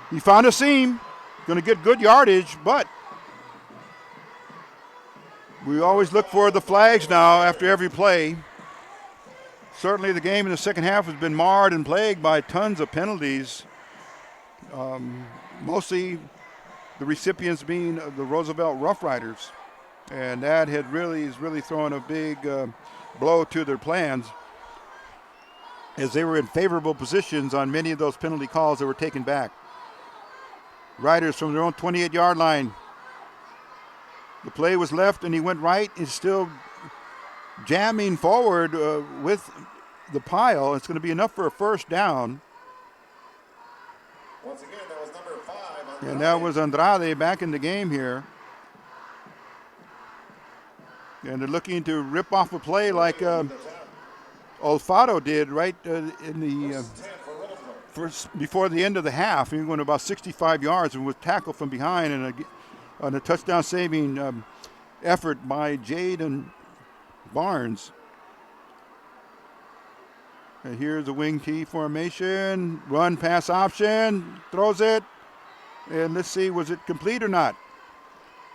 he found a seam. Going to get good yardage, but we always look for the flags now after every play. Certainly the game in the second half has been marred and plagued by tons of penalties. Mostly the recipients being the Roosevelt Rough Riders. And that is really throwing a big blow to their plans, as they were in favorable positions on many of those penalty calls that were taken back. Riders from their own 28-yard line. The play was left and he went right. He's still jamming forward with the pile. It's going to be enough for a first down.
Once again, that was number 5. Andrade.
And that was Andrade back in the game here. And they're looking to rip off a play like Olfato did right in the before the end of the half. He went about 65 yards and was tackled from behind, and on a touchdown-saving effort by Jaden Barnes. And here's the wing T formation. Run, pass option. Throws it. And let's see, was it complete or not?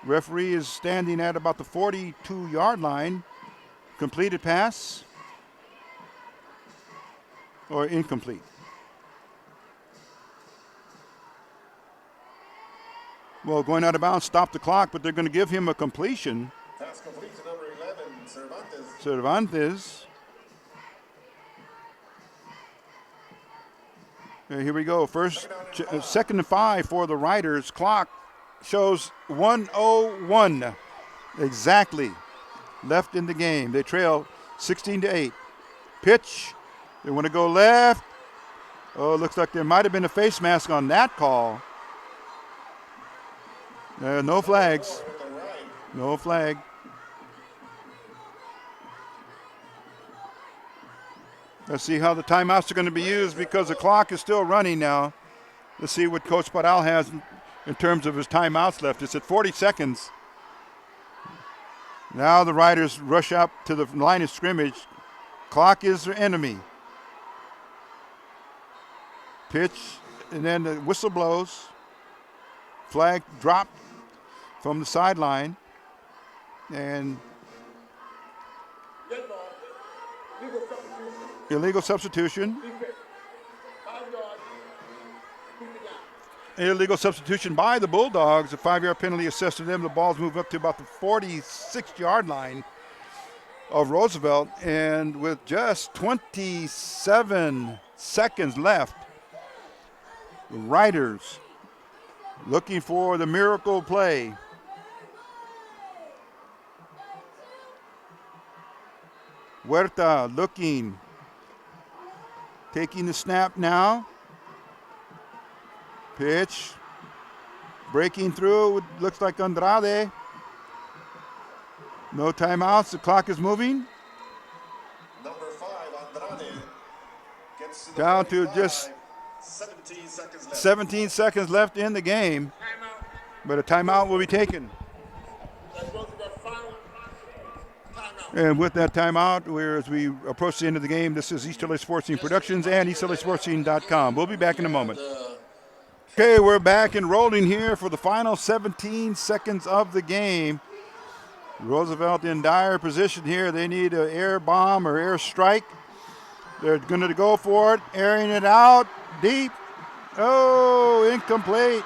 Referee is standing at about the 42-yard line. Completed pass or incomplete? Well, going out of bounds, stop the clock, but they're going to give him a completion.
Pass complete to number 11, Cervantes.
Cervantes. Here we go. Second and 5 for the Riders. Clock shows 1:01 exactly left in the game. They trail 16-8. Pitch. They want to go left. Oh, looks like there might have been a face mask on that call. No flags. No flag. Let's see how the timeouts are going to be used, because the clock is still running now. Let's see what Coach Baral has in terms of his timeouts left. It's at 40 seconds. Now the Riders rush up to the line of scrimmage. Clock is their enemy. Pitch, and then the whistle blows. Flag dropped from the sideline. And
Red ball. Legal substitution.
illegal substitution.
Defense. 5 yards. Keep it down.
Illegal substitution by the Bulldogs. A 5-yard penalty assessed to them. The ball's moved up to about the 46-yard line of Roosevelt. And with just 27 seconds left, the Riders looking for the miracle play. Huerta looking, taking the snap now. Pitch, breaking through, looks like Andrade. No timeouts, the clock is moving.
Number 5, Andrade, gets to the
Down to
45.
just
17 seconds left.
17 seconds left in the game,
Timeout.
but a timeout will be taken.
That's Roosevelt final. Timeout.
And with that timeout, as we approach the end of the game, this is East LA Sports Team Productions and EastLASportsTeam.com. We'll be back in a moment. Okay, we're back and rolling here for the final 17 seconds of the game. Roosevelt in dire position here. They need an air bomb or air strike. They're going to go for it, airing it out deep. Oh, incomplete.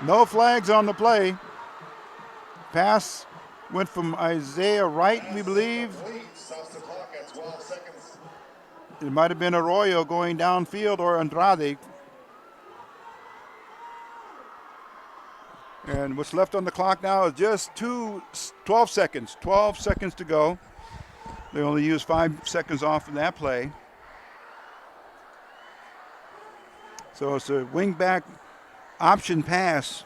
No flags on the play. Pass went from Isaiah Wright, we believe.
Complete. Stops the clock at 12 seconds.
It might have been Arroyo going downfield or Andrade. And what's left on the clock now is just 12 seconds. 12 seconds to go. They only used 5 seconds off in that play. So it's a wingback option pass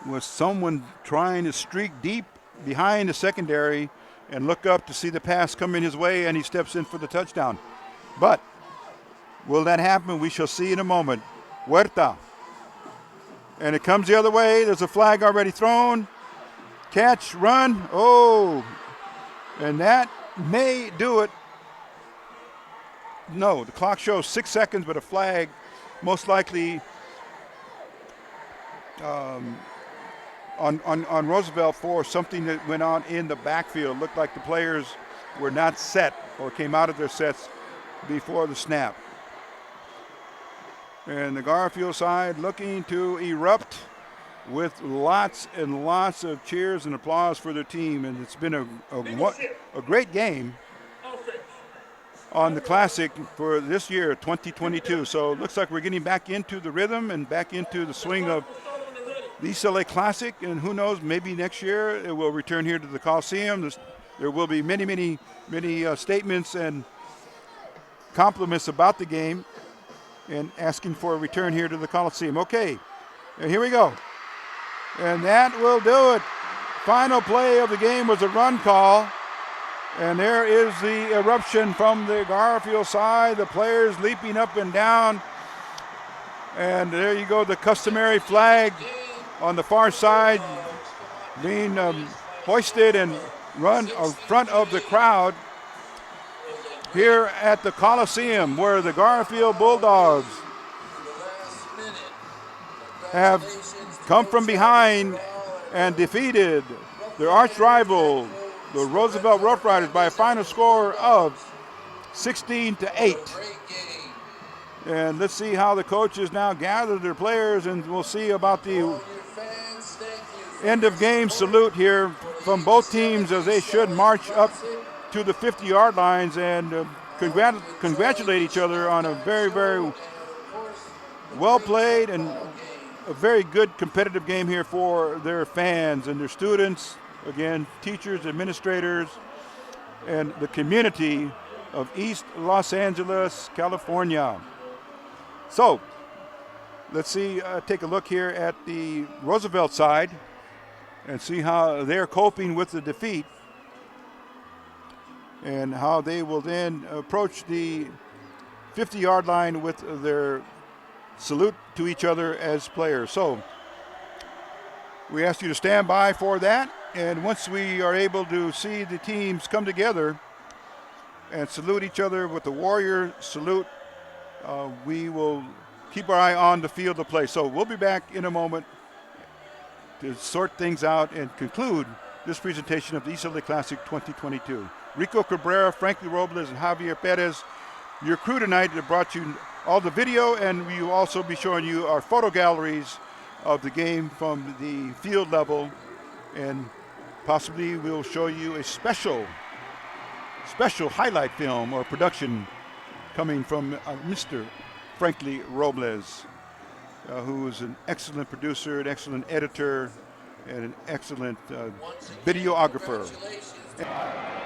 with someone trying to streak deep behind the secondary and look up to see the pass coming his way, and he steps in for the touchdown. But will that happen? We shall see in a moment. Huerta. And it comes the other way. There's a flag already thrown. Catch, run. Oh, and that may do it. No, the clock shows 6 seconds, but a flag most likely on Roosevelt for something that went on in the backfield. Looked like the players were not set or came out of their sets before the snap. And the Garfield side looking to erupt with lots and lots of cheers and applause for their team. And it's been a great game
Offense.
on the Classic for this year, 2022. So it looks like we're getting back into the rhythm and back into the swing of the East L.A. Classic. And who knows, maybe next year it will return here to the Coliseum. There will be many statements and compliments about the game and asking for a return here to the Coliseum. Okay, and here we go. And that will do it. Final play of the game was a run call. And there is the eruption from the Garfield side, the players leaping up and down. And there you go, the customary flag on the far side being hoisted and run in front of the crowd here at the Coliseum, where the Garfield Bulldogs have come from behind and defeated their arch rival, the Roosevelt Rough Riders, by a final score of 16-8. And let's see how the coaches now gather their players, and we'll see about the end of game salute here from both teams as they should march up to the 50-yard lines and congratulate each other on a very, very well played and a very good competitive game here for their fans and their students, again, teachers, administrators, and the community of East Los Angeles, California. So let's take a look here at the Roosevelt side and see how they're coping with the defeat and how they will then approach the 50-yard line with their salute to each other as players. So we ask you to stand by for that, and once we are able to see the teams come together and salute each other with the Warrior salute, we will keep our eye on the field of play. So we'll be back in a moment to sort things out and conclude this presentation of the East L.A. Classic 2022. Rico Cabrera, Frankie Robles, and Javier Perez, your crew tonight, that brought you all the video, and we will also be showing you our photo galleries of the game from the field level, and possibly we'll show you a special highlight film or production coming from Mr. Frankie Robles, who is an excellent producer, an excellent editor, and an excellent
Once again,
videographer.
congratulations.